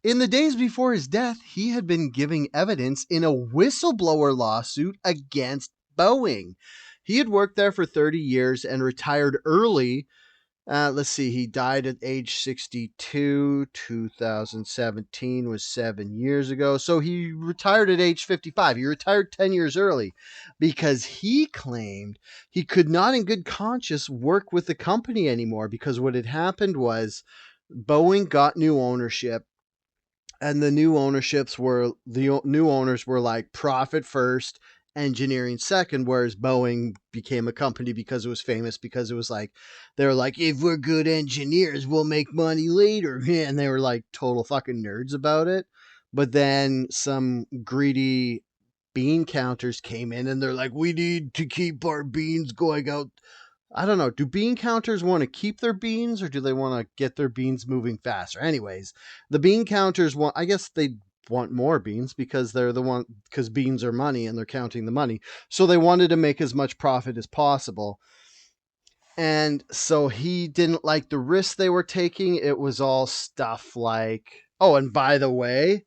in the days before his death, he had been giving evidence in a whistleblower lawsuit against Boeing. He had worked there for 30 years and retired early. Let's see, he died at age 62. 2017 was 7 years ago. So he retired at age 55. He retired 10 years early because he claimed he could not, in good conscience, work with the company anymore because what had happened was Boeing got new ownership, and the new owners were like profit first, engineering second, whereas Boeing became a company because it was famous, because it was like they were like, if we're good engineers we'll make money later, and they were like total fucking nerds about it. But then some greedy bean counters came in and they're like, we need to keep our beans going out. I don't know. Do bean counters want to keep their beans or do they want to get their beans moving faster? Anyways, the bean counters want, I guess they want more beans because they're the one, because beans are money and they're counting the money. So they wanted to make as much profit as possible. And so he didn't like the risk they were taking. It was all stuff like, oh, and by the way,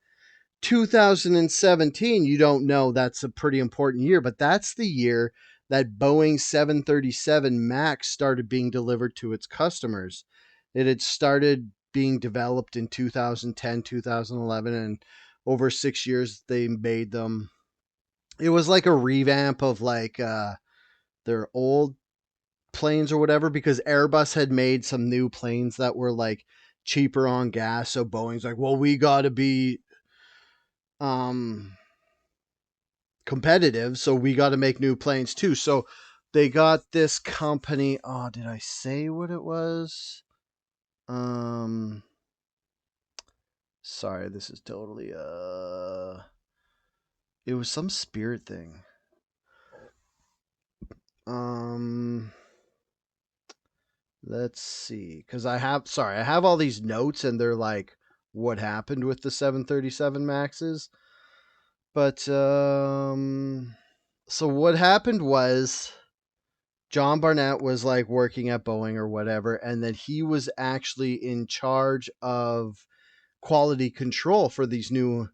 2017, you don't know, that's a pretty important year, but that's the year that Boeing 737 MAX started being delivered to its customers. It had started being developed in 2010, 2011, and over 6 years they made them. It was like a revamp of like their old planes or whatever, because Airbus had made some new planes that were like cheaper on gas. So Boeing's like, well, we got to be um competitive, so we got to make new planes too. So they got this company. Oh, did I say what it was? Um, Sorry, this is totally it was some Spirit thing. Um, let's see, because I have all these notes and they're like what happened with the 737 Maxes, but so what happened was John Barnett was like working at Boeing or whatever, and that he was actually in charge of quality control for these new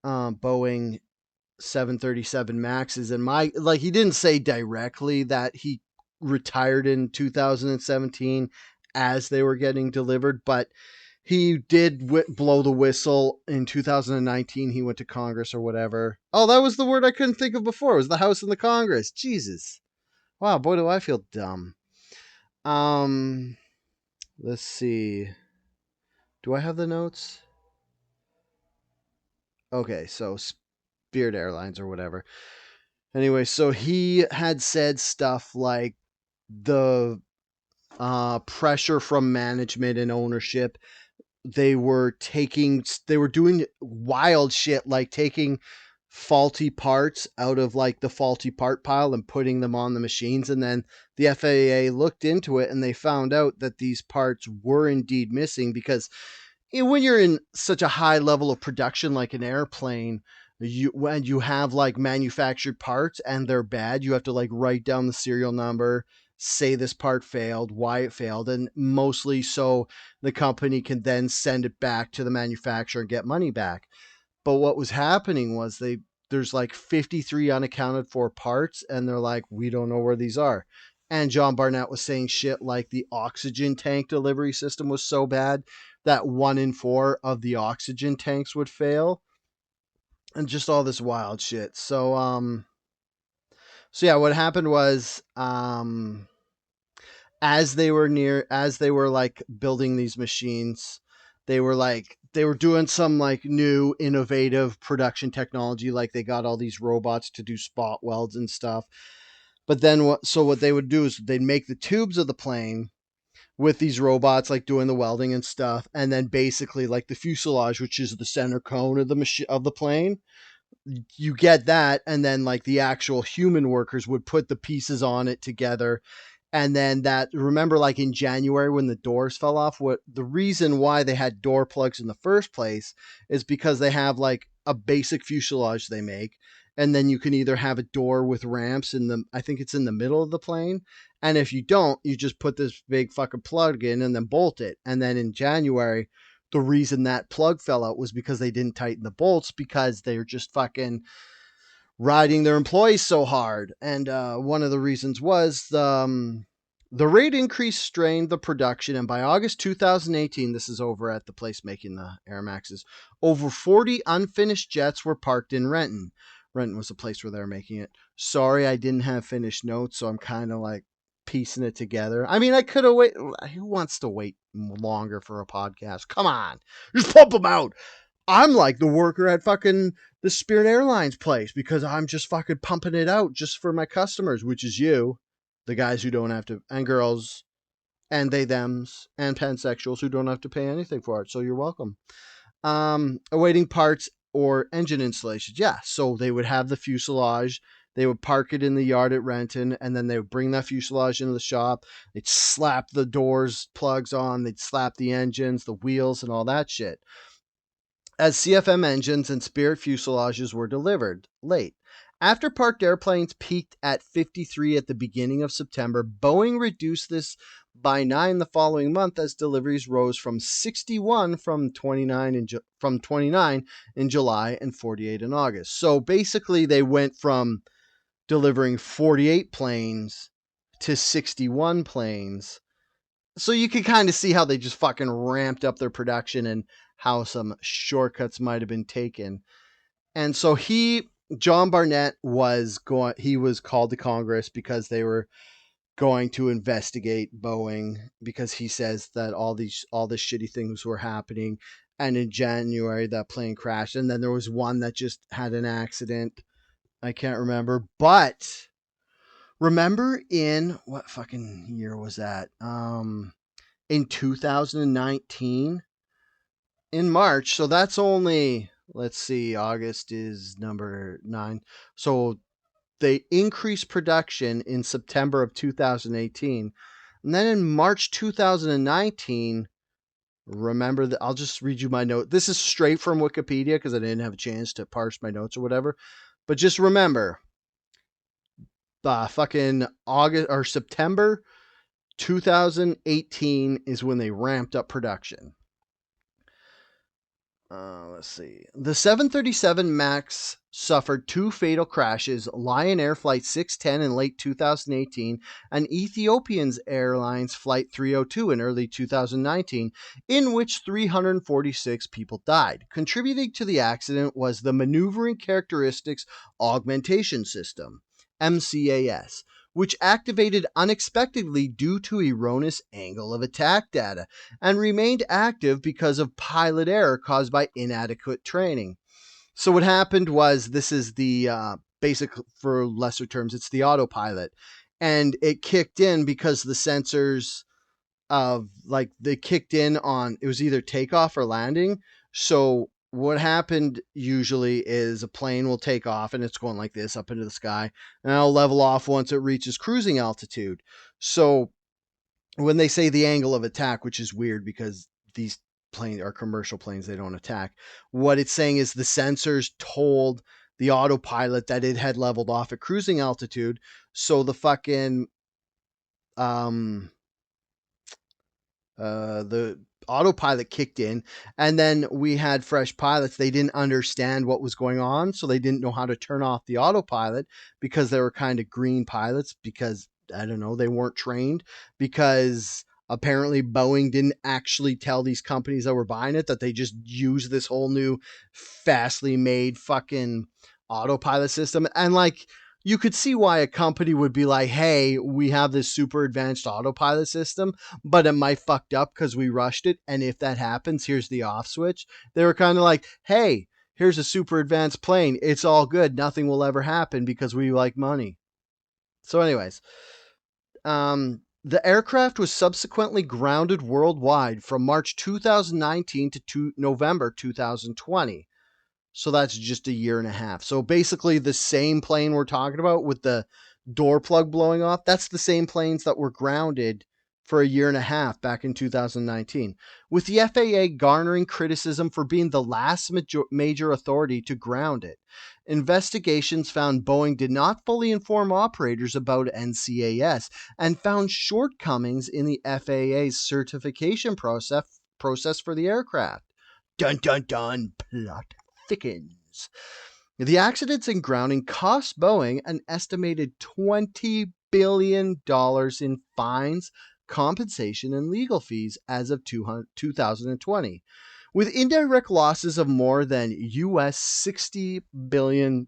Boeing 737 Maxes. And he didn't say directly that he retired in 2017 as they were getting delivered, but he did blow the whistle in 2019. He went to Congress or whatever. Oh, that was the word I couldn't think of before. It was the House and the Congress. Jesus. Wow, boy, do I feel dumb. Um, let's see. Do I have the notes? Okay, so Spirit Airlines or whatever. Anyway, so he had said stuff like the pressure from management and ownership. They were doing wild shit like taking faulty parts out of like the faulty part pile and putting them on the machines, and then the FAA looked into it and they found out that these parts were indeed missing because when you're in such a high level of production like an airplane, when you have like manufactured parts and they're bad, you have to like write down the serial number, say this part failed, why it failed, and mostly so the company can then send it back to the manufacturer and get money back. But what was happening was there's like 53 unaccounted for parts, and they're like, we don't know where these are. And John Barnett was saying shit like the oxygen tank delivery system was so bad that 1 in 4 of the oxygen tanks would fail, and just all this wild shit. So yeah, what happened was, as they were like building these machines, they were doing some like new innovative production technology, like they got all these robots to do spot welds and stuff. But then what they would do is they'd make the tubes of the plane with these robots like doing the welding and stuff, and then basically like the fuselage, which is the center cone of the machine of the plane, you get that, and then like the actual human workers would put the pieces on it together. And then that, remember like in January when the doors fell off, what the reason why they had door plugs in the first place is because they have like a basic fuselage they make, and then you can either have a door with ramps in the, I think it's in the middle of the plane, and if you don't, you just put this big fucking plug in and then bolt it. And then in January, the reason that plug fell out was because they didn't tighten the bolts, because they're just fucking riding their employees so hard. And one of the reasons was the rate increase strained the production. And by August 2018, this is over at the place making the Air Maxes, over 40 unfinished jets were parked in Renton. Renton was the place where they were making it. Sorry, I didn't have finished notes, so I'm kind of like piecing it together. I mean, I could have waited. Who wants to wait longer for a podcast? Come on, just pump them out. I'm like the worker at fucking the Spirit Airlines place, because I'm just fucking pumping it out just for my customers, which is you, the guys who don't have to, and girls, and they thems, and pansexuals who don't have to pay anything for it. So you're welcome. Awaiting parts or engine installations. Yeah, so they would have the fuselage. They would park it in the yard at Renton, and then they would bring that fuselage into the shop. They'd slap the doors plugs on. They'd slap the engines, the wheels, and all that shit, as CFM engines and Spirit fuselages were delivered late. After parked airplanes peaked at 53 at the beginning of September, Boeing reduced this by 9 the following month, as deliveries rose from 61 from 29 in July and 48 in August. So basically they went from delivering 48 planes to 61 planes. So you can kind of see how they just fucking ramped up their production and how some shortcuts might have been taken. And so John Barnett he was called to Congress because they were going to investigate Boeing, because he says that all the shitty things were happening. And in January that plane crashed, and then there was one that just had an accident. I can't remember, but remember in what fucking year was that? In 2019, in March. So that's only, let's see, August is number 9. So they increased production in September of 2018. And then in March 2019, remember that, I'll just read you my note. This is straight from Wikipedia because I didn't have a chance to parse my notes or whatever. But just remember, fucking August or September 2018 is when they ramped up production. Let's see. The 737 MAX suffered 2 fatal crashes: Lion Air Flight 610 in late 2018 and Ethiopian Airlines Flight 302 in early 2019, in which 346 people died. Contributing to the accident was the Maneuvering Characteristics Augmentation System, MCAS, which activated unexpectedly due to erroneous angle of attack data, and remained active because of pilot error caused by inadequate training. So what happened was, this is the basic, for lesser terms, it's the autopilot, and it kicked in because the sensors they kicked in on, it was either takeoff or landing. So what happened usually is a plane will take off and it's going like this up into the sky, and it'll level off once it reaches cruising altitude. So when they say the angle of attack, which is weird because these plane or commercial planes they don't attack. What it's saying is the sensors told the autopilot that it had leveled off at cruising altitude, so the fucking um the autopilot kicked in, and then we had fresh pilots. They didn't understand what was going on, so they didn't know how to turn off the autopilot because they were kind of green pilots, because I don't know, they weren't trained, because apparently Boeing didn't actually tell these companies that were buying it that they just use this whole new fastly made fucking autopilot system. And like, you could see why a company would be like, hey, we have this super advanced autopilot system, but it might fucked up because we rushed it. And if that happens, here's the off switch. They were kind of like, hey, here's a super advanced plane. It's all good. Nothing will ever happen because we like money. So, anyways, the aircraft was subsequently grounded worldwide from March 2019 to November 2020. So that's just a year and a half. So basically, the same plane we're talking about with the door plug blowing off, that's the same planes that were grounded for a year and a half back in 2019. With the FAA garnering criticism for being the last major authority to ground it. Investigations found Boeing did not fully inform operators about NCAS and found shortcomings in the FAA's certification process for the aircraft. Dun dun dun, plot thickens. The accidents and grounding cost Boeing an estimated $20 billion in fines, compensation, and legal fees as of 2020, with indirect losses of more than US $60 billion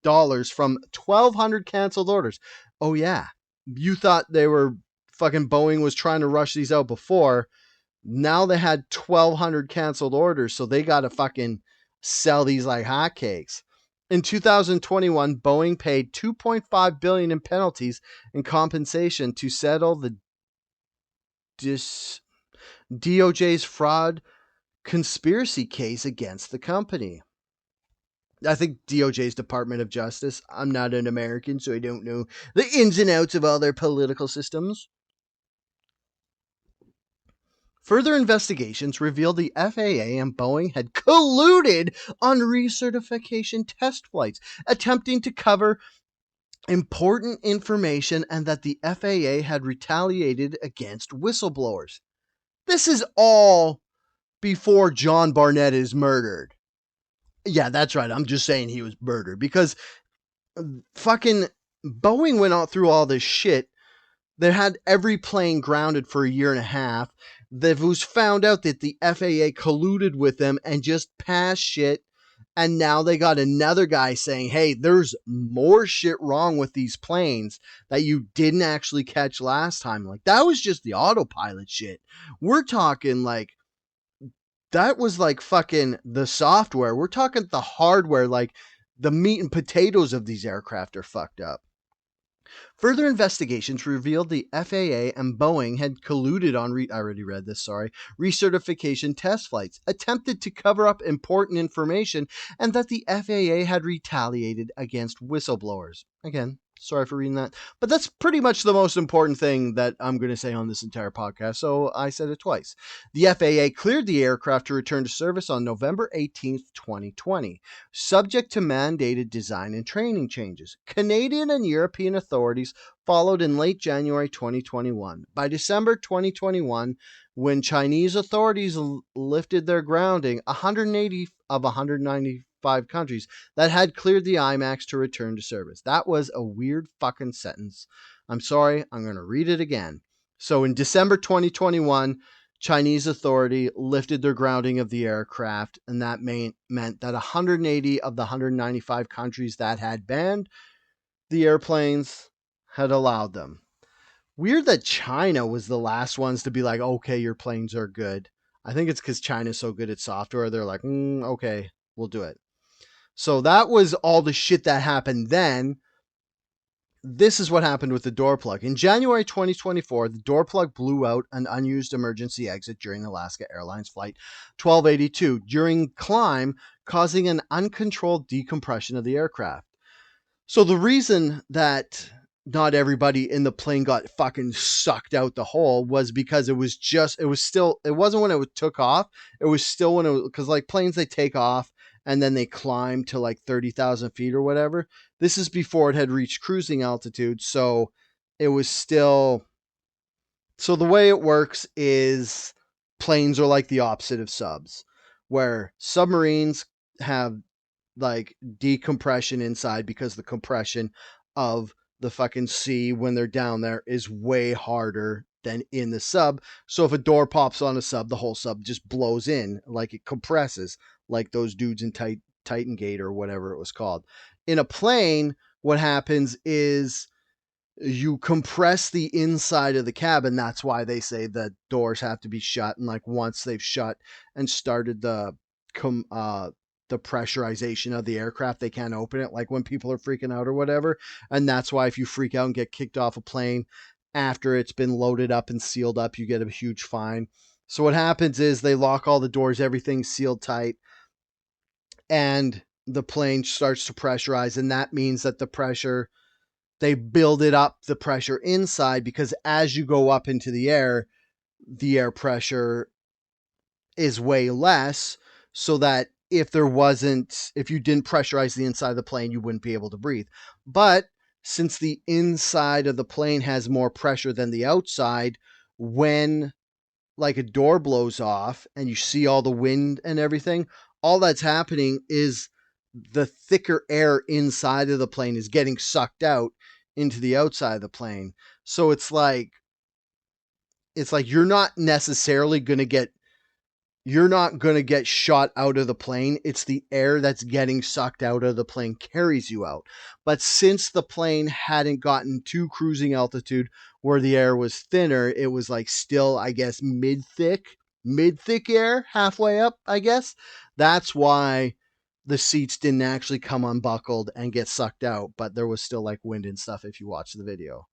from 1,200 canceled orders. Oh, yeah. You thought they were fucking Boeing was trying to rush these out before. Now they had 1,200 canceled orders, so they got to fucking sell these like hotcakes. In 2021, Boeing paid $2.5 billion in penalties and compensation to settle the DOJ's fraud conspiracy case against the company. I think DOJ's Department of Justice. I'm not an American, so I don't know the ins and outs of all their political systems. Further investigations revealed the FAA and Boeing had colluded on recertification test flights, attempting to cover important information, and that the FAA had retaliated against whistleblowers. This is all before John Barnett is murdered. Yeah, that's right. I'm just saying he was murdered because fucking Boeing went out through all this shit. They had every plane grounded for a year and a half. It was found out that the FAA colluded with them and just passed shit. And now they got another guy saying, hey, there's more shit wrong with these planes that you didn't actually catch last time. Like, that was just the autopilot shit. We're talking like, that was like fucking the software. We're talking the hardware, like the meat and potatoes of these aircraft are fucked up. Further investigations revealed the FAA and Boeing had colluded on, I already read this, sorry, recertification test flights, attempted to cover up important information, and that the FAA had retaliated against whistleblowers. Again, sorry for reading that, but that's pretty much the most important thing that I'm going to say on this entire podcast, so I said it twice. The FAA cleared the aircraft to return to service on November 18th, 2020, subject to mandated design and training changes. Canadian and European authorities followed in late January 2021. By December 2021, when Chinese authorities lifted their grounding, 180 of 195 countries that had cleared the IMAX to return to service. That was a weird fucking sentence. I'm sorry, I'm going to read it again. So in December 2021, Chinese authority lifted their grounding of the aircraft, and that meant that 180 of the 195 countries that had banned the airplanes had allowed them. Weird that China was the last ones to be like, okay, your planes are good. I think it's because China's so good at software. They're like, okay, we'll do it. So that was all the shit that happened then. This is what happened with the door plug. In January 2024, the door plug blew out an unused emergency exit during Alaska Airlines Flight 1282 during climb, causing an uncontrolled decompression of the aircraft. So the reason that not everybody in the plane got fucking sucked out the hole was because it wasn't when it took off. It was still when it was, because like planes, they take off and then they climb to like 30,000 feet or whatever. This is before it had reached cruising altitude. So it was still, so the way it works is planes are like the opposite of subs, where submarines have like decompression inside because the compression of the fucking sea when they're down there is way harder than in the sub. So if a door pops on a sub, the whole sub just blows in, like it compresses, like those dudes in Titan Gate or whatever it was called. In a plane, what happens is you compress the inside of the cabin. That's why they say the doors have to be shut. And like once they've shut and started the pressurization of the aircraft, they can't open it. Like when people are freaking out or whatever. And that's why if you freak out and get kicked off a plane after it's been loaded up and sealed up, you get a huge fine. So what happens is they lock all the doors, everything's sealed tight, and the plane starts to pressurize. And that means that the pressure, they build it up, the pressure inside, because as you go up into the air pressure is way less, so that if you didn't pressurize the inside of the plane, you wouldn't be able to breathe. But since the inside of the plane has more pressure than the outside, when like a door blows off and you see all the wind and everything, all that's happening is the thicker air inside of the plane is getting sucked out into the outside of the plane. So it's like you're not going to get shot out of the plane. It's the air that's getting sucked out of the plane carries you out. But since the plane hadn't gotten to cruising altitude where the air was thinner, it was like still, I guess, mid-thick air, halfway up, I guess. That's why the seats didn't actually come unbuckled and get sucked out, but there was still like wind and stuff if you watch the video.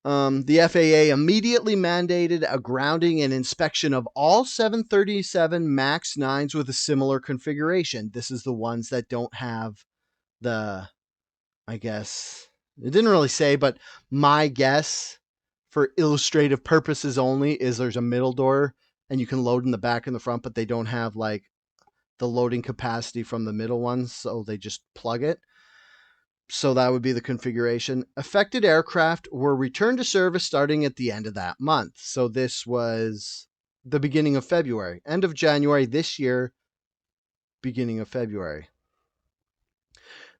The FAA immediately mandated a grounding and inspection of all 737 MAX 9s with a similar configuration. This is the ones that don't have the, I guess, it didn't really say, but my guess for illustrative purposes only is there's a middle door and you can load in the back and the front, but they don't have like the loading capacity from the middle ones, so they just plug it. So that would be the configuration. Affected aircraft were returned to service starting at the end of that month. So this was the beginning of February, end of January this year, beginning of February.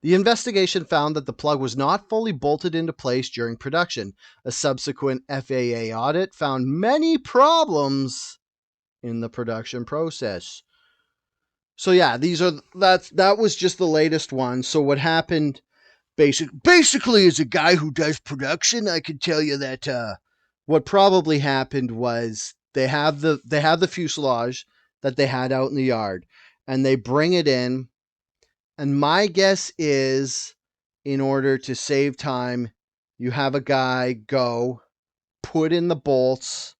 The investigation found that the plug was not fully bolted into place during production. A subsequent FAA audit found many problems in the production process. So yeah, that was just the latest one. So what happened basically as a guy who does production, I can tell you that what probably happened was they have the fuselage that they had out in the yard, and they bring it in, and my guess is, in order to save time, you have a guy go put in the bolts,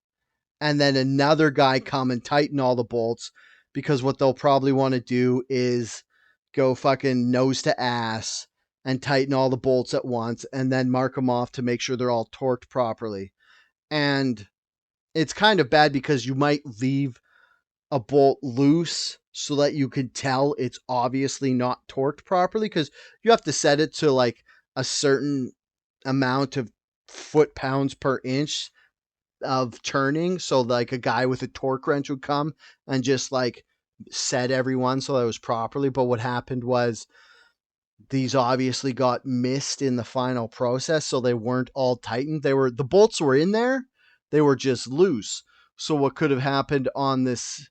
and then another guy come and tighten all the bolts, because what they'll probably want to do is go fucking nose to ass and tighten all the bolts at once and then mark them off to make sure they're all torqued properly. And it's kind of bad because you might leave a bolt loose so that you could tell it's obviously not torqued properly, because you have to set it to like a certain amount of foot-pounds per inch of turning. So like a guy with a torque wrench would come and just like set every one so that it was properly. But what happened was these obviously got missed in the final process, so they weren't all tightened. The bolts were in there, they were just loose. So what could have happened on this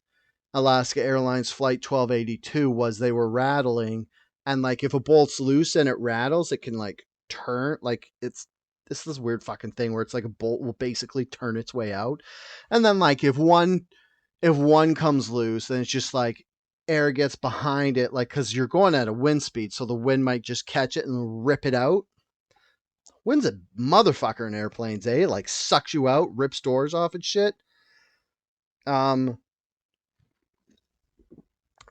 Alaska Airlines flight 1282 was they were rattling, and like if a bolt's loose and it rattles, it can like turn, like it's this weird fucking thing where it's like a bolt will basically turn its way out. And then like if one comes loose, then it's just like air gets behind it, like because you're going at a wind speed, so the wind might just catch it and rip it out. Wind's a motherfucker in airplanes, eh? It like sucks you out, rips doors off and shit. Um,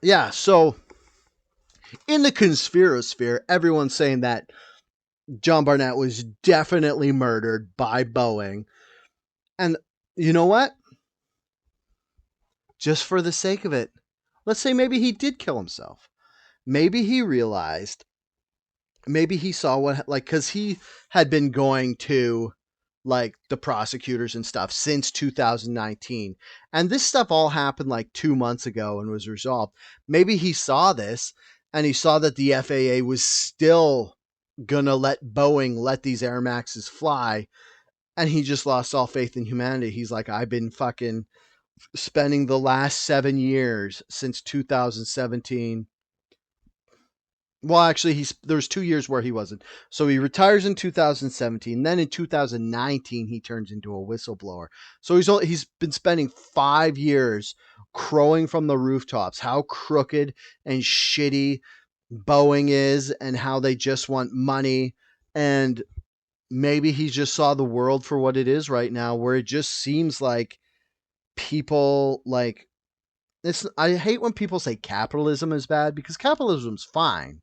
yeah. So in the conspirasphere, everyone's saying that John Barnett was definitely murdered by Boeing. And you know what? Just for the sake of it, let's say maybe he did kill himself. Maybe he realized, maybe he saw what, like, because he had been going to like the prosecutors and stuff since 2019. And this stuff all happened like 2 months ago and was resolved. Maybe he saw this and he saw that the FAA was still gonna let Boeing let these Air Maxes fly. And he just lost all faith in humanity. He's like, I've been fucking spending the last 7 years since 2017. Well, actually, there's 2 years where he wasn't. So he retires in 2017. Then in 2019, he turns into a whistleblower. So he's been spending 5 years crowing from the rooftops how crooked and shitty Boeing is, and how they just want money. And maybe he just saw the world for what it is right now, where it just seems like people like it's. I hate when people say capitalism is bad, because capitalism's fine.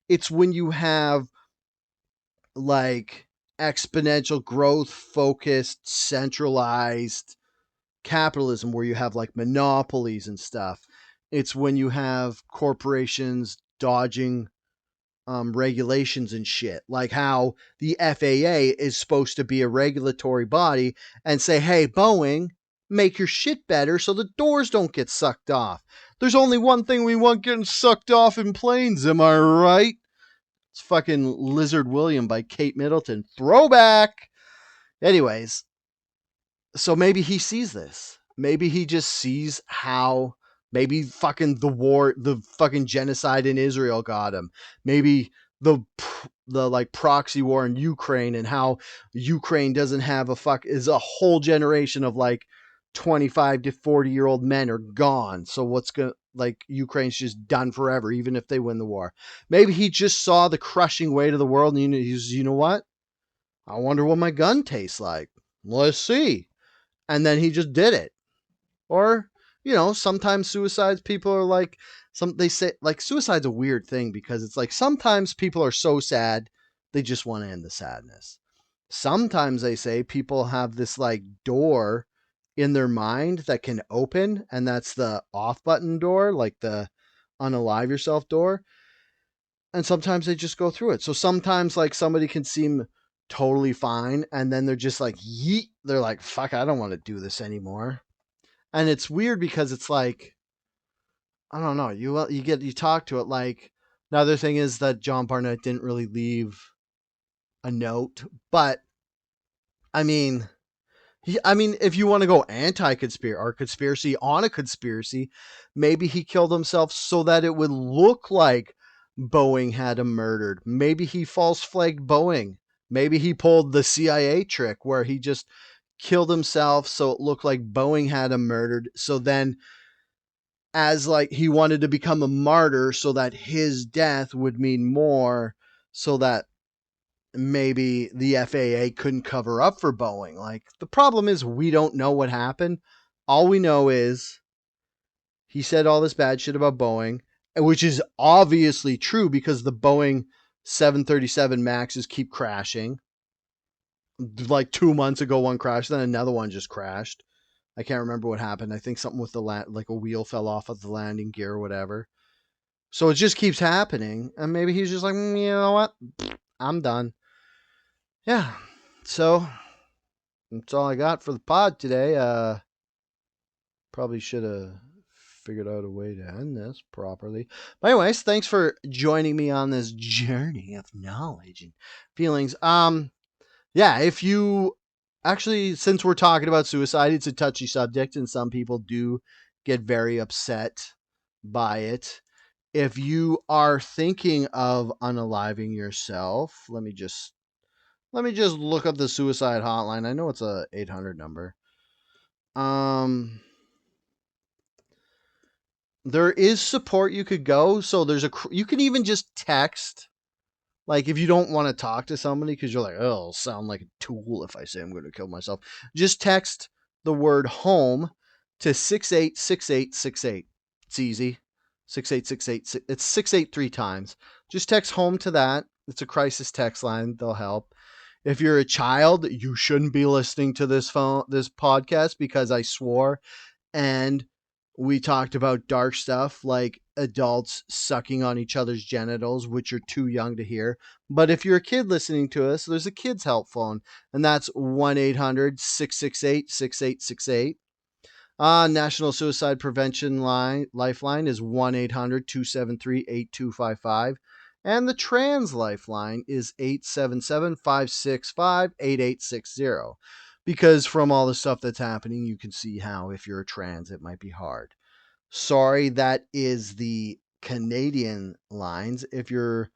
It's when you have like exponential growth focused, centralized capitalism where you have like monopolies and stuff. It's when you have corporations dodging regulations and shit, like how the FAA is supposed to be a regulatory body and say, hey, Boeing, make your shit better so the doors don't get sucked off. There's only one thing we want getting sucked off in planes, am I right? It's fucking Lizard William by Kate Middleton. Throwback. Anyways, so maybe he sees this. Maybe he just sees how maybe fucking the war, the fucking genocide in Israel got him. Maybe the like proxy war in Ukraine, and how Ukraine doesn't have is a whole generation of like 25 to 40-year-old men are gone. So what's going to, like, Ukraine's just done forever, even if they win the war. Maybe he just saw the crushing weight of the world and he's, you know what? I wonder what my gun tastes like. Let's see. And then he just did it. Or, sometimes suicides, people are like, they say, like, suicide's a weird thing, because it's like sometimes people are so sad they just want to end the sadness. Sometimes they say people have this like door in their mind that can open, and that's the off button door, like the unalive yourself door. And sometimes they just go through it. So sometimes like somebody can seem totally fine, and then they're just like, yeet, they're like, fuck, I don't want to do this anymore. And it's weird because it's like, I don't know, you talk to it. Like, another thing is that John Barnett didn't really leave a note, but I mean, if you want to go anti-conspiracy or conspiracy on a conspiracy, maybe he killed himself so that it would look like Boeing had him murdered. Maybe he false flagged Boeing. Maybe he pulled the CIA trick where he just killed himself so it looked like Boeing had him murdered. So then, as like he wanted to become a martyr so that his death would mean more, so that maybe the FAA couldn't cover up for Boeing. Like, the problem is we don't know what happened. All we know is he said all this bad shit about Boeing, which is obviously true because the Boeing 737 Maxes keep crashing. Like 2 months ago, one crashed, then another one just crashed. I can't remember what happened. I think something with the like a wheel fell off of the landing gear or whatever. So it just keeps happening. And maybe he's just like, you know what? I'm done. Yeah. So that's all I got for the pod today. Probably should have figured out a way to end this properly. But anyways, thanks for joining me on this journey of knowledge and feelings. Yeah, if you actually, since we're talking about suicide, it's a touchy subject and some people do get very upset by it. If you are thinking of unaliving yourself, let me just look up the suicide hotline. I know it's a 800 number. There is support you could go. So you can even just text. Like, if you don't want to talk to somebody because you're like, oh, I'll sound like a tool if I say I'm going to kill myself, just text the word home to 686868. It's easy. 6868. It's 683 times. Just text home to that. It's a crisis text line. They'll help. If you're a child, you shouldn't be listening to this podcast because I swore and we talked about dark stuff like adults sucking on each other's genitals, which are too young to hear. But if you're a kid listening to us, there's a kids help phone, and that's 1-800-668-6868. National Suicide Prevention Lifeline is 1-800-273-8255. And the Trans Lifeline is 877-565-8860. Because from all the stuff that's happening, you can see how if you're a trans, it might be hard. Sorry, that is the Canadian lines. If you're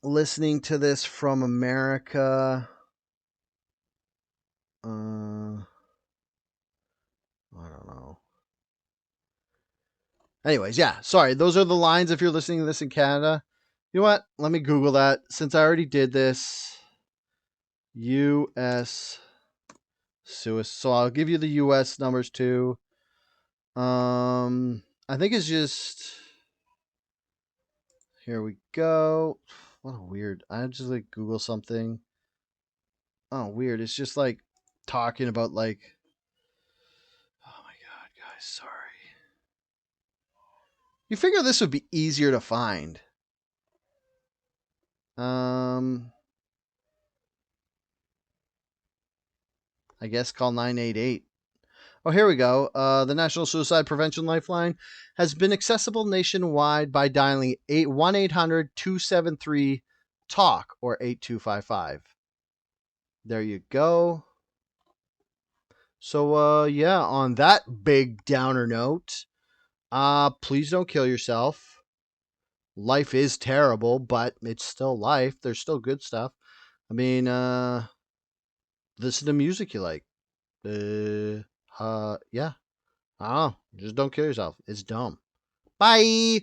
listening to this from America, I don't know. Anyways, yeah, sorry. Those are the lines if you're listening to this in Canada. You know what? Let me Google that since I already did this. U.S. suicide. So I'll give you the U.S. numbers too. I think it's just. Here we go. What a weird. I just like Google something. Oh, weird. It's just like talking about like. Oh my god, guys, sorry. You figure this would be easier to find. I guess call 988. Oh, here we go. The National Suicide Prevention Lifeline has been accessible nationwide by dialing 1-800-273-TALK or 8255. There you go. So, yeah, on that big downer note, please don't kill yourself. Life is terrible, but it's still life. There's still good stuff. I mean, listen to music you like. Yeah. I don't know. Just don't kill yourself. It's dumb. Bye.